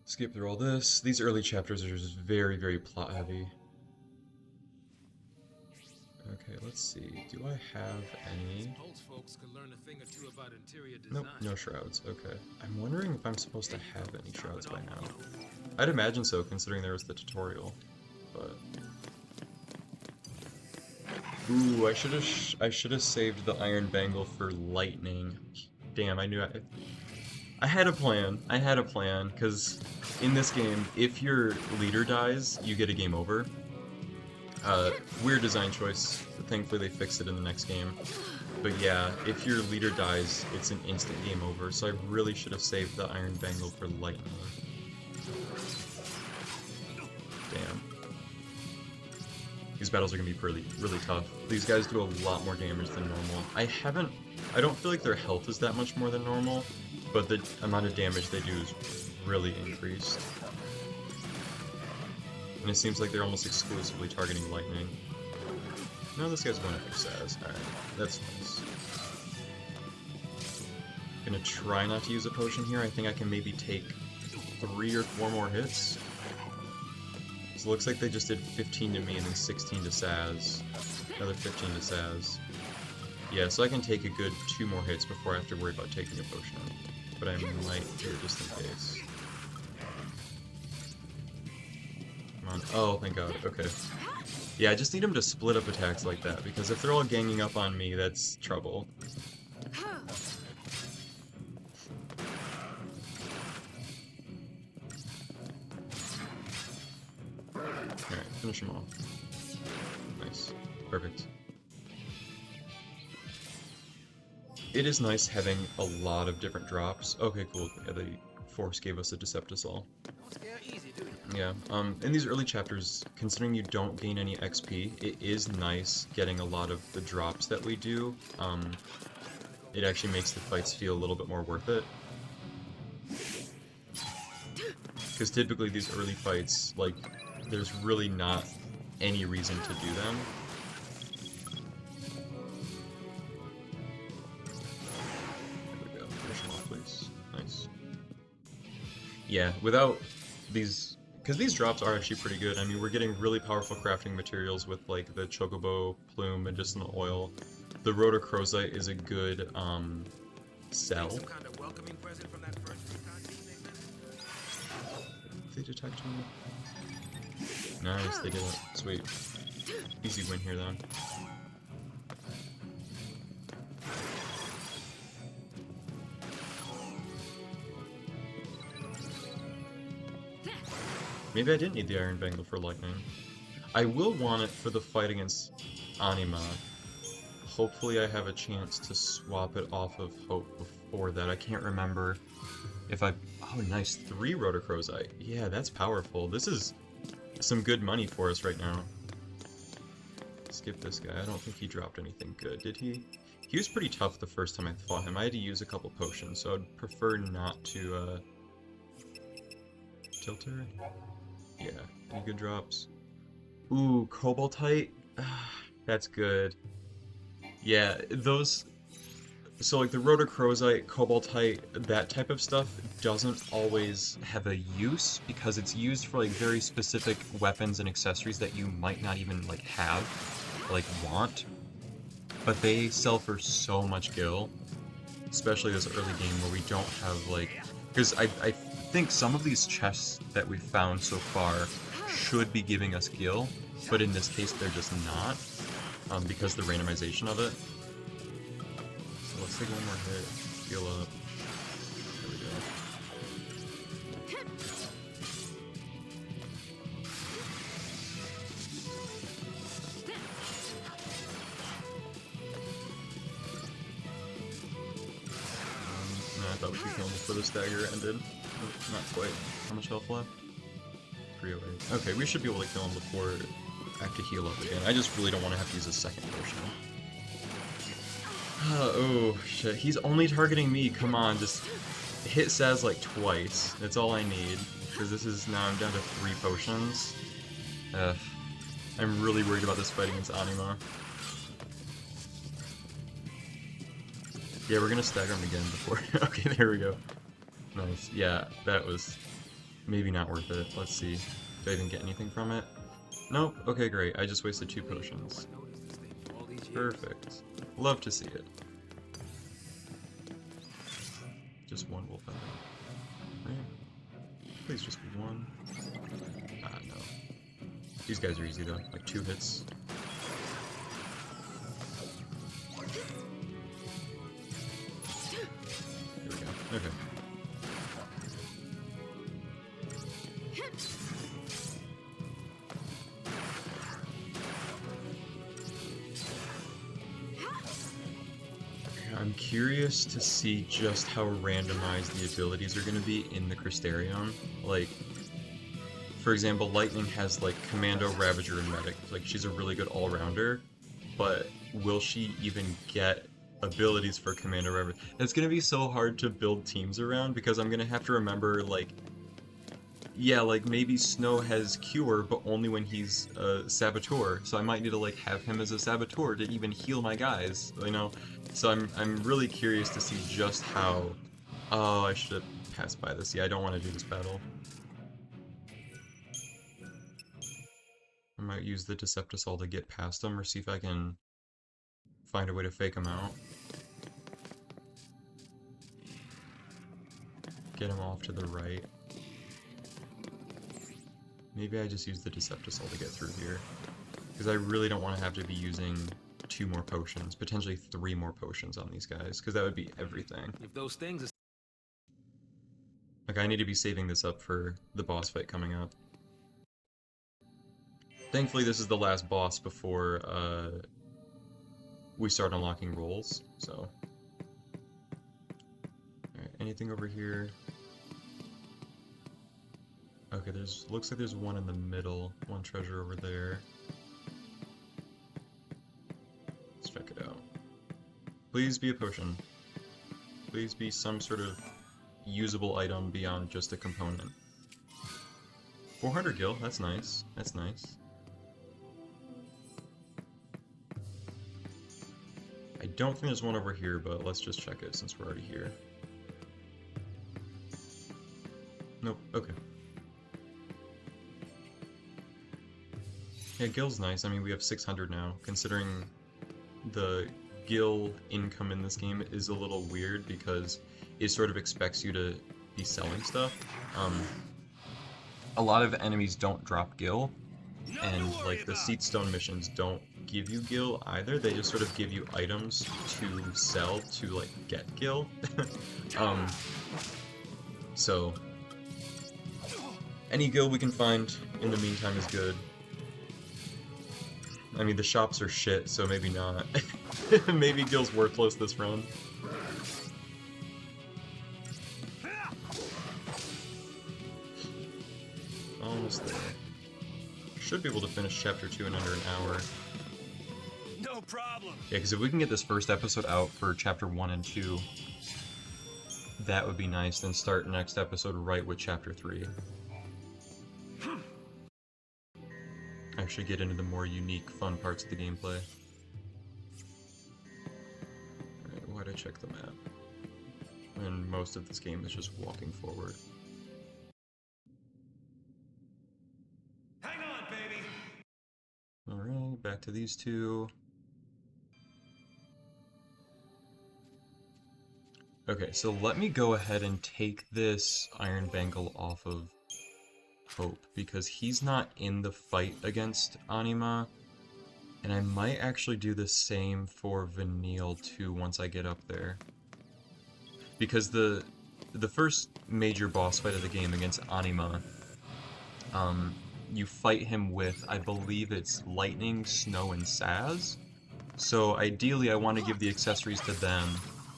Skip through all this. These early chapters are just very, very plot heavy. Okay, let's see. Do I have any? Folks could learn a thing or two about interior Nope, design. no shrouds. Okay. I'm wondering if I'm supposed to have any shrouds by now. I'd imagine so, considering there was the tutorial. But ooh, I should have saved the iron bangle for lightning. Damn, I knew I had a plan. I had a plan, because in this game, if your leader dies, you get a game over. Weird design choice. Thankfully, they fixed it in the next game. But yeah, if your leader dies, it's an instant game over. So I really should have saved the iron bangle for lightning. Damn. These battles are gonna be really, really tough. These guys do a lot more damage than normal. I don't feel like their health is that much more than normal, but the amount of damage they do is really increased. And it seems like they're almost exclusively targeting lightning. No, this guy's going after Saz. Alright, that's nice. Gonna try not to use a potion here. I think I can maybe take 3 or 4 more hits. So it looks like they just did 15 to me and then 16 to Saz. Another 15 to Saz. Yeah, so I can take a good 2 more hits before I have to worry about taking a potion. But I might do it just in case. Come on. Oh, thank god. Okay. Yeah, I just need them to split up attacks like that, because if they're all ganging up on me, that's trouble. Alright, finish them off. Nice. Perfect. It is nice having a lot of different drops. Okay, cool. Yeah, the Force gave us a Deceptisol. Don't scare easy, do you? Yeah, in these early chapters, considering you don't gain any XP, it is nice getting a lot of the drops that we do. It actually makes the fights feel a little bit more worth it. Because typically these early fights, like, there's really not any reason to do them. There we go. Finish them off, please. Nice. Yeah, without these... Because these drops are actually pretty good. I mean, we're getting really powerful crafting materials with, like, the chocobo plume and just an oil. The rhodochrosite is a good, sell. Some kind of welcoming present from that first recon team they Did they detect me? Nice, they did it. Sweet. Easy win here, then. Maybe I didn't need the Iron Bangle for lightning. I will want it for the fight against Anima. Hopefully I have a chance to swap it off of Hope before that. I can't remember if I... Oh, nice. 3 rhodochrosite. Yeah, that's powerful. This is some good money for us right now. Skip this guy. I don't think he dropped anything good, did he? He was pretty tough the first time I fought him. I had to use a couple potions, so I'd prefer not to, Tilter? Yeah. Any good drops? Ooh, Cobaltite? That's good. Yeah, those... So, like, the rhodochrosite, Cobaltite, that type of stuff doesn't always have a use, because it's used for, like, very specific weapons and accessories that you might not even, like, have, like, want. But they sell for so much gil, especially this early game where we don't have, like... Because I think some of these chests that we've found so far should be giving us gil, but in this case they're just not, because the randomization of it. let's take one more hit. Heal up. There we go. I thought we could kill him before the stagger ended. Oh, not quite. How much health left? 308. Okay, we should be able to kill him before I have to heal up again. I just really don't want to have to use a second potion. Oh, shit. He's only targeting me. Come on, just hit Saz like twice. That's all I need. Because this is now I'm down to 3 potions. I'm really worried about this fight against Anima. Yeah, we're gonna stagger him again before. Okay, there we go. Nice. Yeah, that was maybe not worth it. Let's see. Do I even get anything from it? Nope. Okay, great. I just wasted 2 potions. Perfect. Love to see it. Just one wolf feather. Right? Please just be one. Ah, no. These guys are easy though. Like 2 hits. There we go. Okay. I'm curious to see just how randomized the abilities are going to be in the Crystarium. Like, for example, Lightning has like Commando, Ravager, and Medic. Like, she's a really good all-rounder, but will she even get abilities for Commando, Ravager? It's going to be so hard to build teams around because I'm going to have to remember, like, yeah, like maybe Snow has Cure, but only when he's a Saboteur. So I might need to like have him as a Saboteur to even heal my guys, you know? So I'm really curious to see just how... Oh, I should have passed by this. Yeah, I don't want to do this battle. I might use the Deceptisol to get past him or see if I can find a way to fake him out. Get him off to the right. Maybe I just use the Deceptisol to get through here. Because I really don't want to have to be using 2 more potions, potentially 3 more potions on these guys, because that would be everything. If those things are... Like, I need to be saving this up for the boss fight coming up. Thankfully, this is the last boss before we start unlocking roles, so... Alright, anything over here? Okay, looks like there's one in the middle, one treasure over there. Let's check it out. Please be a potion. Please be some sort of usable item beyond just a component. 400 gil, that's nice. That's nice. I don't think there's one over here, but let's just check it since we're already here. Nope, okay. Yeah, Gil's nice. I mean, we have 600 now, considering the Gil income in this game is a little weird because it sort of expects you to be selling stuff. A lot of enemies don't drop Gil, and like the Seatstone missions don't give you Gil either. They just sort of give you items to sell to like get Gil. So any Gil we can find in the meantime is good. I mean, the shops are shit, so maybe not. Maybe Gil's worthless this run. Almost there. Should be able to finish Chapter 2 in under an hour. No problem. Yeah, because if we can get this first episode out for Chapter 1 and 2, that would be nice, then start next episode right with Chapter 3. Actually get into the more unique, fun parts of the gameplay. Alright, why'd I check the map? And most of this game is just walking forward. Hang on, baby. Alright, back to these two. Okay, so let me go ahead and take this Iron Bangle off of Hope, because he's not in the fight against Anima. And I might actually do the same for Vanille too once I get up there. Because the first major boss fight of the game against Anima, you fight him with, I believe it's Lightning, Snow, and Saz. So ideally I want to give the accessories to them,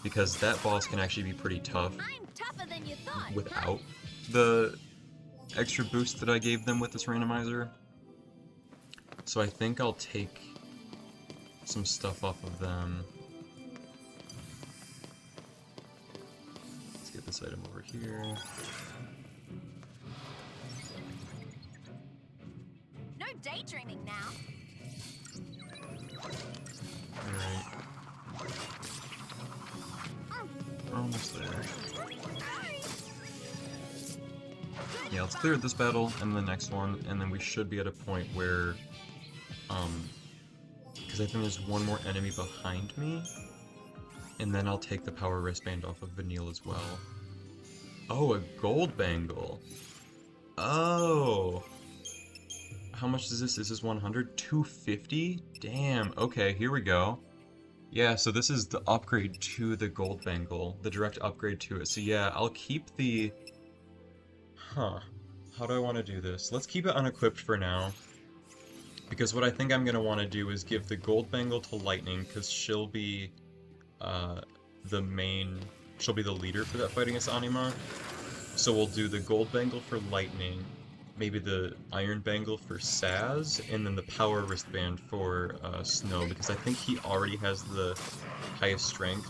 because that boss can actually be pretty tough I'm tougher than you thought, huh? without the extra boost that I gave them with this randomizer. So I think I'll take some stuff off of them. Let's get this item over here. No daydreaming now. Alright. Almost there. Yeah, let's clear this battle and the next one, and then we should be at a point where, because I think there's one more enemy behind me, and then I'll take the power wristband off of Vanille as well. Oh, a gold bangle. Oh. How much is this? This is 100? 250? Damn. Okay, here we go. Yeah, so this is the upgrade to the gold bangle, the direct upgrade to it. So yeah, I'll keep the... Huh. How do I want to do this? Let's keep it unequipped for now. Because what I think I'm going to want to do is give the gold bangle to Lightning, because she'll be the main... She'll be the leader for that fight against Anima. So we'll do the gold bangle for Lightning, maybe the iron bangle for Saz, and then the power wristband for Snow, because I think he already has the highest strength.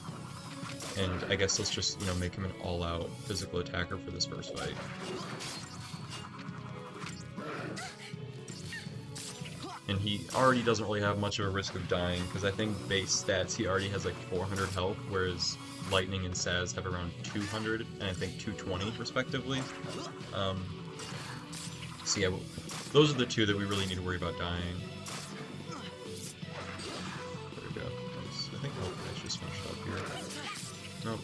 And I guess let's just, you know, make him an all-out physical attacker for this first fight. And he already doesn't really have much of a risk of dying, because I think base stats he already has like 400 health, whereas Lightning and Saz have around 200, and I think 220 respectively. So yeah, those are the two that we really need to worry about dying. There we go. Nice. I think Hellflash just finished up here. Nope.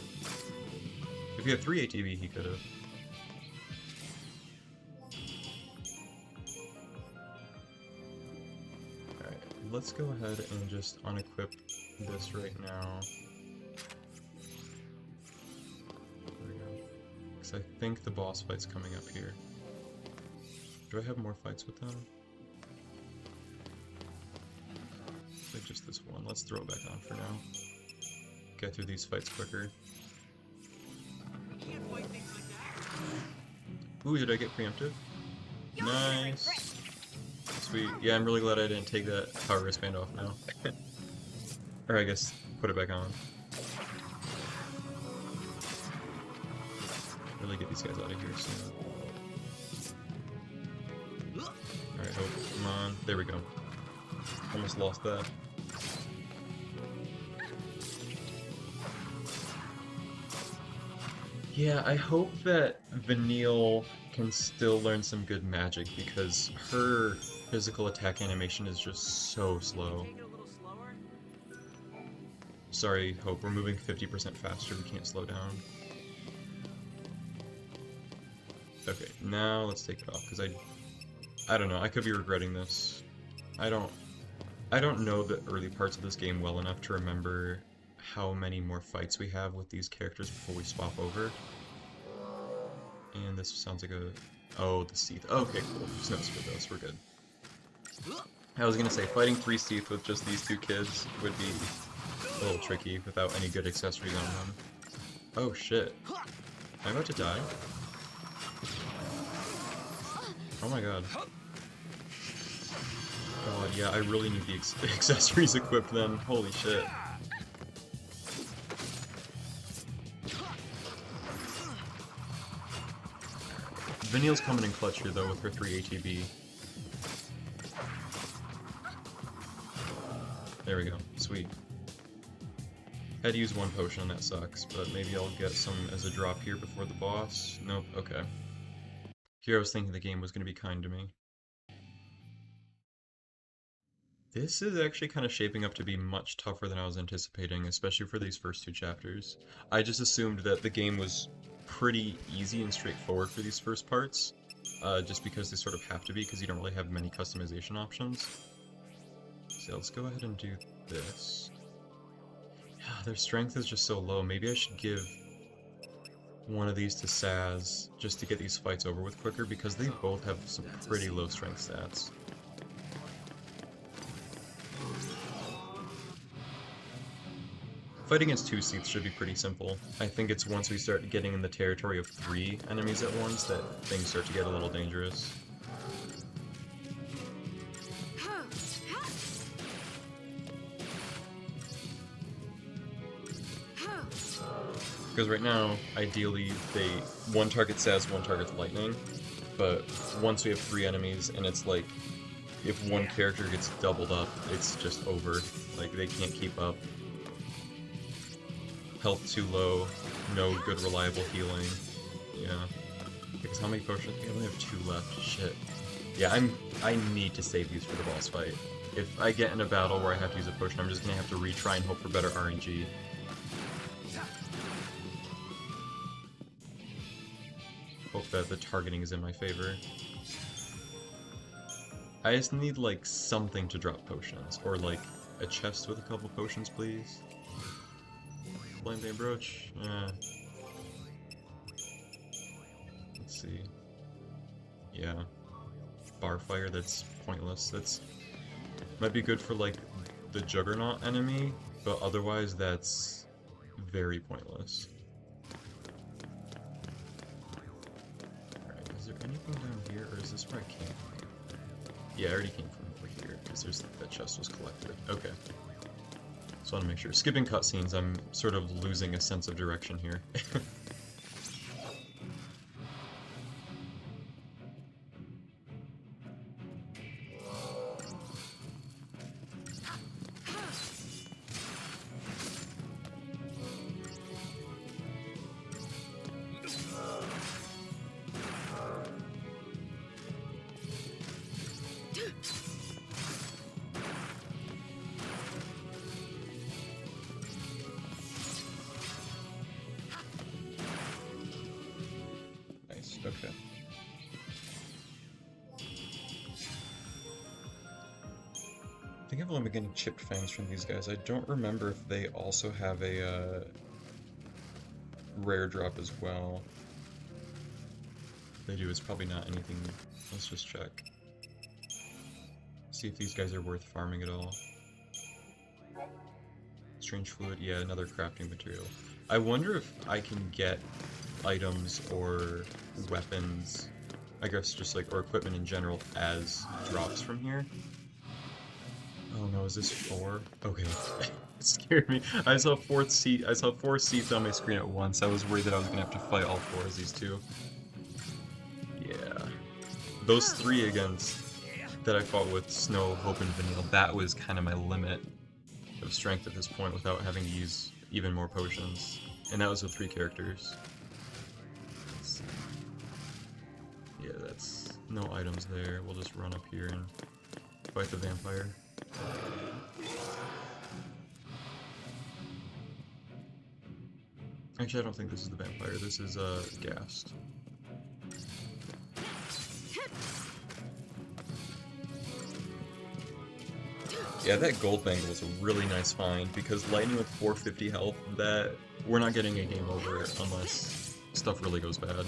If he had 3 ATB, he could have. Alright, let's go ahead and just unequip this right now. There we go. Because I think the boss fight's coming up here. Do I have more fights with them? Like just this one. Let's throw it back on for now. Get through these fights quicker. Ooh, did I get preemptive? Nice. Sweet. Yeah, I'm really glad I didn't take that power wristband off now. Or I guess put it back on. Really get these guys out of here soon. Alright, hope. Come on. There we go. Almost lost that. Yeah, I hope that Vanille can still learn some good magic, because her physical attack animation is just so slow. Sorry, Hope, we're moving 50% faster, we can't slow down. Okay, now let's take it off, because I don't know, I could be regretting this. I don't know the early parts of this game well enough to remember how many more fights we have with these characters before we swap over. And this sounds like a... Oh, the Seath. Okay, cool. Snow's good though, so we're good. I was gonna say, fighting 3 Seath with just these 2 kids would be a little tricky without any good accessories on them. Oh shit. Am I about to die? Oh my god. God, yeah, I really need the accessories equipped then. Holy shit. Vanille's coming in clutch here though with her 3 ATB. There we go. Sweet. Had to use 1 potion, that sucks, but maybe I'll get some as a drop here before the boss. Nope, okay. Here I was thinking the game was going to be kind to me. This is actually kind of shaping up to be much tougher than I was anticipating, especially for these first 2 chapters. I just assumed that the game was pretty easy and straightforward for these first parts, just because they sort of have to be, because you don't really have many customization options. So let's go ahead and do this. Their strength is just so low. Maybe I should give one of these to Saz just to get these fights over with quicker, because they both have some pretty low strength stats. Fighting against 2 Seaths should be pretty simple. I think it's once we start getting in the territory of 3 enemies at once that things start to get a little dangerous. Because right now, ideally, one targets Saz, one targets Lightning, but once we have 3 enemies, and it's like, if one character gets doubled up, it's just over. Like, they can't keep up. Health too low, no good reliable healing. Yeah. Because how many potions? We only have 2 left. Shit. Yeah, I need to save these for the boss fight. If I get in a battle where I have to use a potion, I'm just gonna have to retry and hope for better RNG. Hope that the targeting is in my favor. I just need, like, something to drop potions. Or, like, a chest with a couple potions, please. Flame Bane Brooch. Let's see. Yeah. Barfire, that's pointless. That's might be good for, like, the Juggernaut enemy, but otherwise that's very pointless. Alright, is there anything down here, or is this where I came from? Yeah, I already came from over here, because that chest was collected. Okay. Just want to make sure. Skipping cutscenes, I'm sort of losing a sense of direction here. Okay. I think I've only been getting chipped fangs from these guys. I don't remember if they also have a rare drop as well. If they do, it's probably not anything. Let's just check. See if these guys are worth farming at all. Strange fluid, yeah, another crafting material. I wonder if I can get items or weapons, I guess just like, or equipment in general, as drops from here. Oh no, is this 4? Okay. It scared me. I saw 4 Seaths on my screen at once. I was worried that I was gonna have to fight all 4 of these 2. Yeah. Those 3 against that I fought with Snow, Hope, and Vanille, that was kind of my limit of strength at this point without having to use even more potions. And that was with 3 characters. Yeah, that's no items there. We'll just run up here and fight the vampire. Actually, I don't think this is the vampire. This is, Ghast. Yeah, that gold bangle was a really nice find, because lightning with 450 health, that we're not getting a game over unless stuff really goes bad.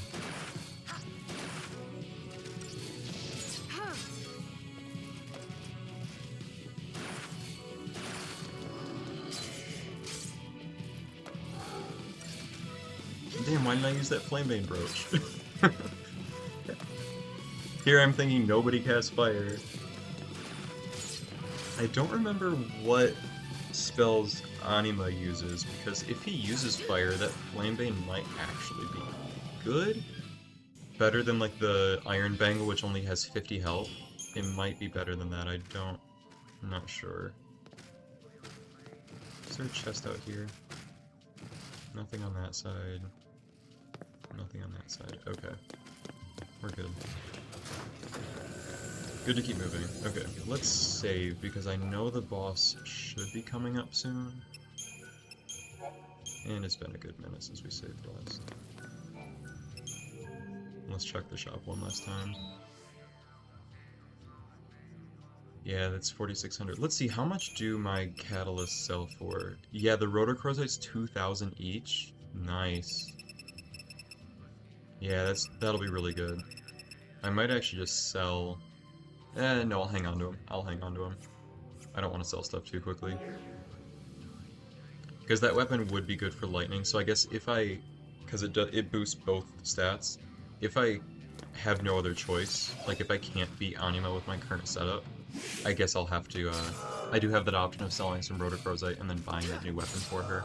Damn, why didn't I use that Flame Bane Brooch? Here I'm thinking nobody casts fire. I don't remember what spells Anima uses, because if he uses fire, that Flame Bane might actually be good. Better than like the Iron Bangle, which only has 50 health. It might be better than that, I'm not sure. Is there a chest out here? Nothing on that side. Nothing on that side. Okay. We're good. Good to keep moving. Okay, let's save, because I know the boss should be coming up soon. And it's been a good minute since we saved last. Let's check the shop one last time. Yeah, that's 4,600. Let's see, how much do my catalysts sell for? Yeah, the rotochrosite's 2,000 each. Nice. Yeah, that'll be really good. I might actually just sell... no, I'll hang on to him. I'll hang on to him. I don't want to sell stuff too quickly. Because that weapon would be good for lightning, so I guess if I... Because it boosts both stats. If I have no other choice, like if I can't beat Anima with my current setup, I guess I'll have to, I do have that option of selling some rotochrosite and then buying that new weapon for her.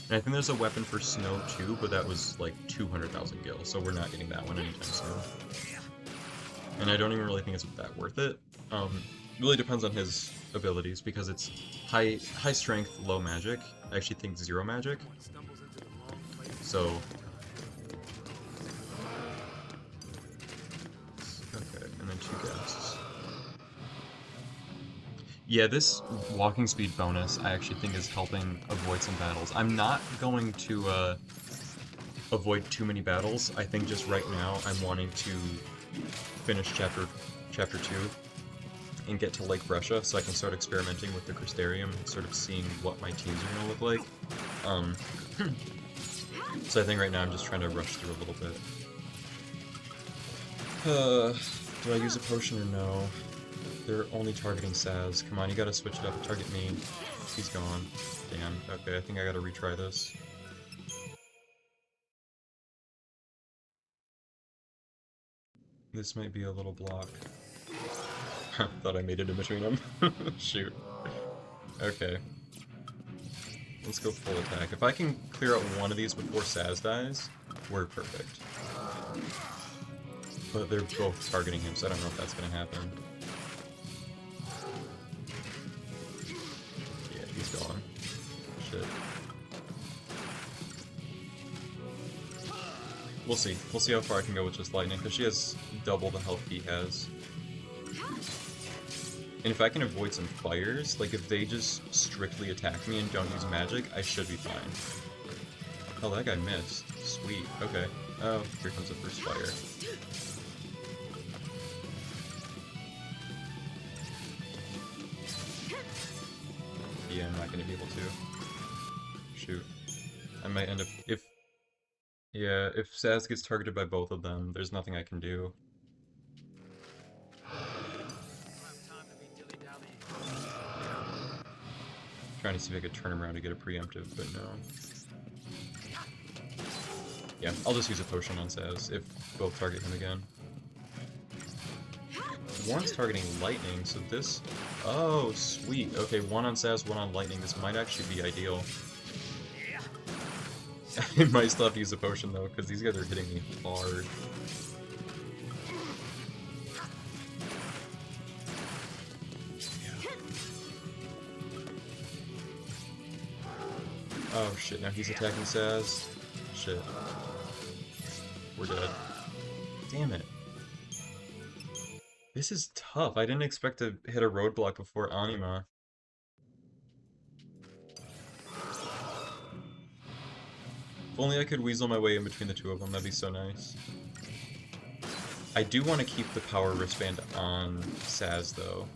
And I think there's a weapon for Snow too, but that was like 200,000 gil, so we're not getting that one anytime soon. And I don't even really think it's that worth it. Really depends on his abilities, because it's high strength, low magic. I actually think 0 magic. So... Okay, and then 2 ghasts. Yeah, this walking speed bonus I actually think is helping avoid some battles. I'm not going to avoid too many battles. I think just right now I'm wanting to finish chapter 2 and get to Lake Brescia so I can start experimenting with the Crystarium and sort of seeing what my teams are going to look like. So I think right now I'm just trying to rush through a little bit. Do I use a potion or no? They're only targeting Saz. Come on, you gotta switch it up and target me. He's gone. Damn. Okay, I think I gotta retry this. This might be a little block. Thought I made it in between them. Shoot. Okay. Let's go full attack. If I can clear out one of these before Saz dies, we're perfect. But they're both targeting him, so I don't know if that's gonna happen. Yeah, he's gone. Shit. We'll see. We'll see how far I can go with just lightning, because she has double the health he has. And if I can avoid some fires, like if they just strictly attack me and don't use magic, I should be fine. Oh, that guy missed. Sweet. Okay. Oh, here comes the first fire. Yeah, I'm not gonna be able to. Shoot. I might end up... Yeah, if Saz gets targeted by both of them, there's nothing I can do. Trying to see if I could turn him around to get a preemptive, but no. Yeah, I'll just use a potion on Saz if both target him again. One's targeting lightning, so this... Oh, sweet. Okay, one on Saz, one on lightning. This might actually be ideal. I might still have to use a potion, though, because these guys are hitting me hard. Oh shit, now he's attacking Saz. Shit. We're dead. Damn it. This is tough. I didn't expect to hit a roadblock before Anima. If only I could weasel my way in between the two of them, that'd be so nice. I do want to keep the power wristband on Saz, though.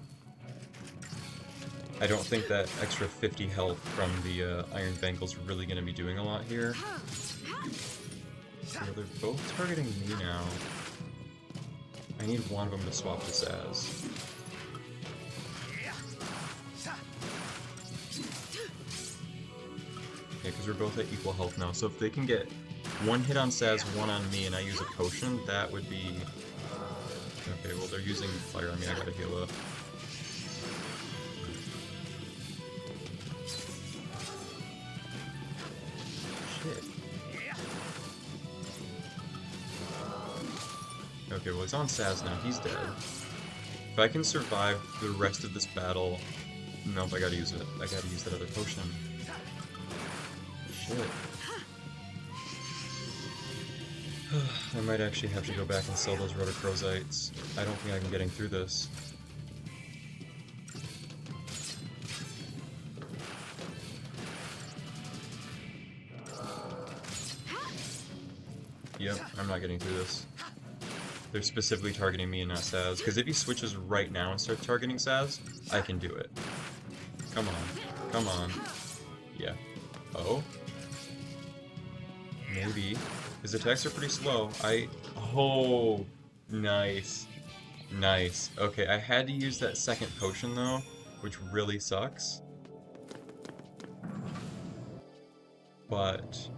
I don't think that extra 50 health from the Iron Bangle's really going to be doing a lot here. So they're both targeting me now. I need one of them to swap to Saz. Yeah, because we're both at equal health now, so if they can get one hit on Saz, one on me, and I use a potion, that would be... Okay, well they're using fire on me, I gotta heal up. Shit. Okay, well he's on Saz now, he's dead. If I can survive the rest of this battle... Nope, I gotta use it. I gotta use that other potion. Shit. I might actually have to go back and sell those rotochrosites. I don't think I'm getting through this. Yep, I'm not getting through this. they're specifically targeting me and not Saz. Because if he switches right now and starts targeting Saz, I can do it. Come on. Come on. Yeah. Oh? Maybe. His attacks are pretty slow. Oh! Nice. Nice. Okay, I had to use that second potion, though, which really sucks. But...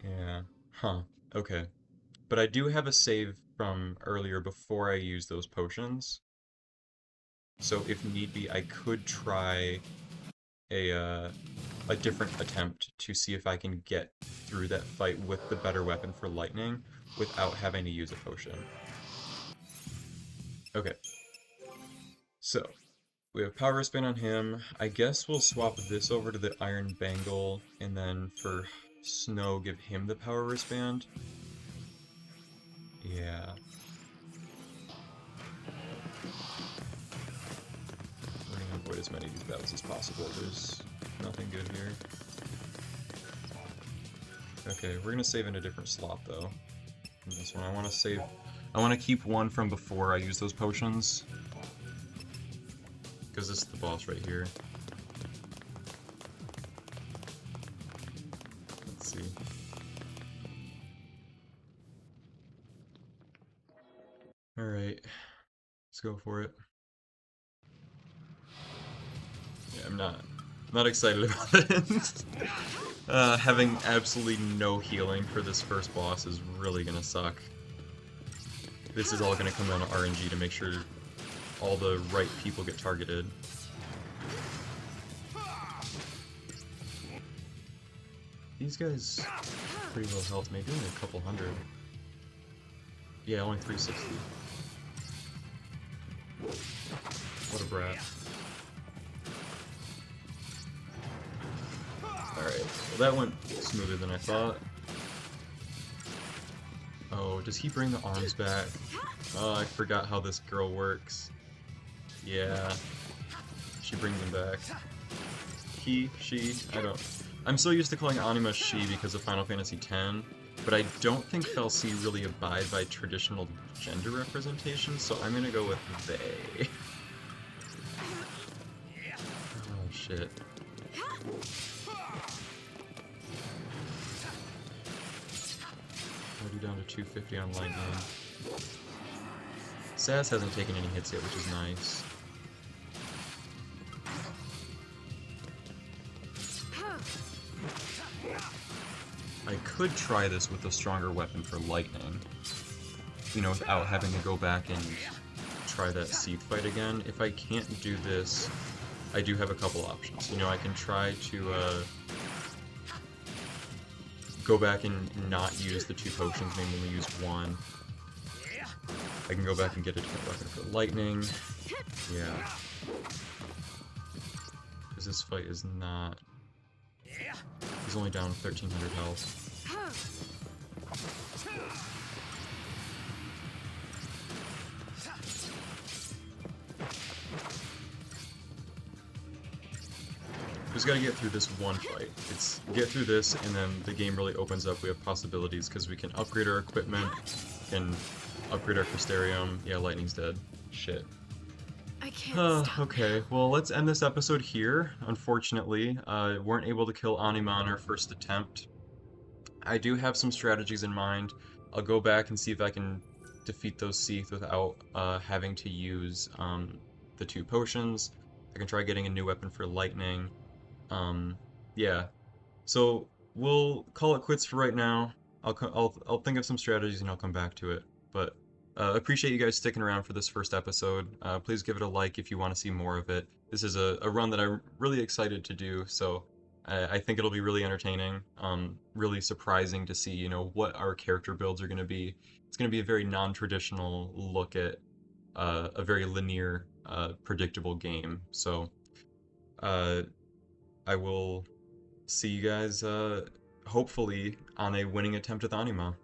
yeah. Huh. Okay. But I do have a save from earlier before I used those potions. So if need be, I could try a different attempt to see if I can get through that fight with the better weapon for lightning without having to use a potion. Okay. So, we have Power Wristband on him. I guess we'll swap this over to the Iron Bangle, and then for Snow, give him the Power Wristband. Yeah. We're gonna avoid as many of these battles as possible. There's nothing good here. Okay, we're gonna save in a different slot though. In this one, I want to save. I want to keep one from before I use those potions. Because this is the boss right here. Let's see. Alright. Let's go for it. Yeah, I'm not excited about it. Having absolutely no healing for this first boss is really gonna suck. This is all gonna come down to RNG to make sure all the right people get targeted. These guys pretty low health, maybe only a couple hundred. Yeah, only 360. What a brat. Alright, well that went smoother than I thought. Oh, does he bring the arms back? Oh, I forgot how this girl works. Yeah. She brings them back. He, she, I don't... I'm so used to calling Anima she because of Final Fantasy X, but I don't think Felsi really abide by traditional gender representation, so I'm gonna go with they. Oh shit. Already down to 250 on lightning. Saz hasn't taken any hits yet, which is nice. I could try this with a stronger weapon for lightning. You know, without having to go back and try that Seath fight again. If I can't do this, I do have a couple options. You know, I can try to go back and not use the two potions, maybe only use one. I can go back and get a different weapon for lightning. Yeah. Because this fight is not... He's only down 1300 health. Just gotta get through this one fight. It's get through this, and then the game really opens up. We have possibilities because we can upgrade our equipment, can upgrade our Crystarium. Yeah, lightning's dead. Shit. I can't stop. Okay, well, let's end this episode here. Unfortunately, weren't able to kill Anima on our first attempt. I do have some strategies in mind. I'll go back and see if I can defeat those Seath without having to use the two potions. I can try getting a new weapon for lightning. Yeah. So we'll call it quits for right now. I'll think of some strategies and I'll come back to it. But appreciate you guys sticking around for this first episode. Please give it a like if you want to see more of it. This is a run that I'm really excited to do, so I think it'll be really entertaining. Really surprising to see, you know, what our character builds are going to be. It's going to be a very non-traditional look at a very linear, predictable game. So I will see you guys hopefully on a winning attempt with Anima.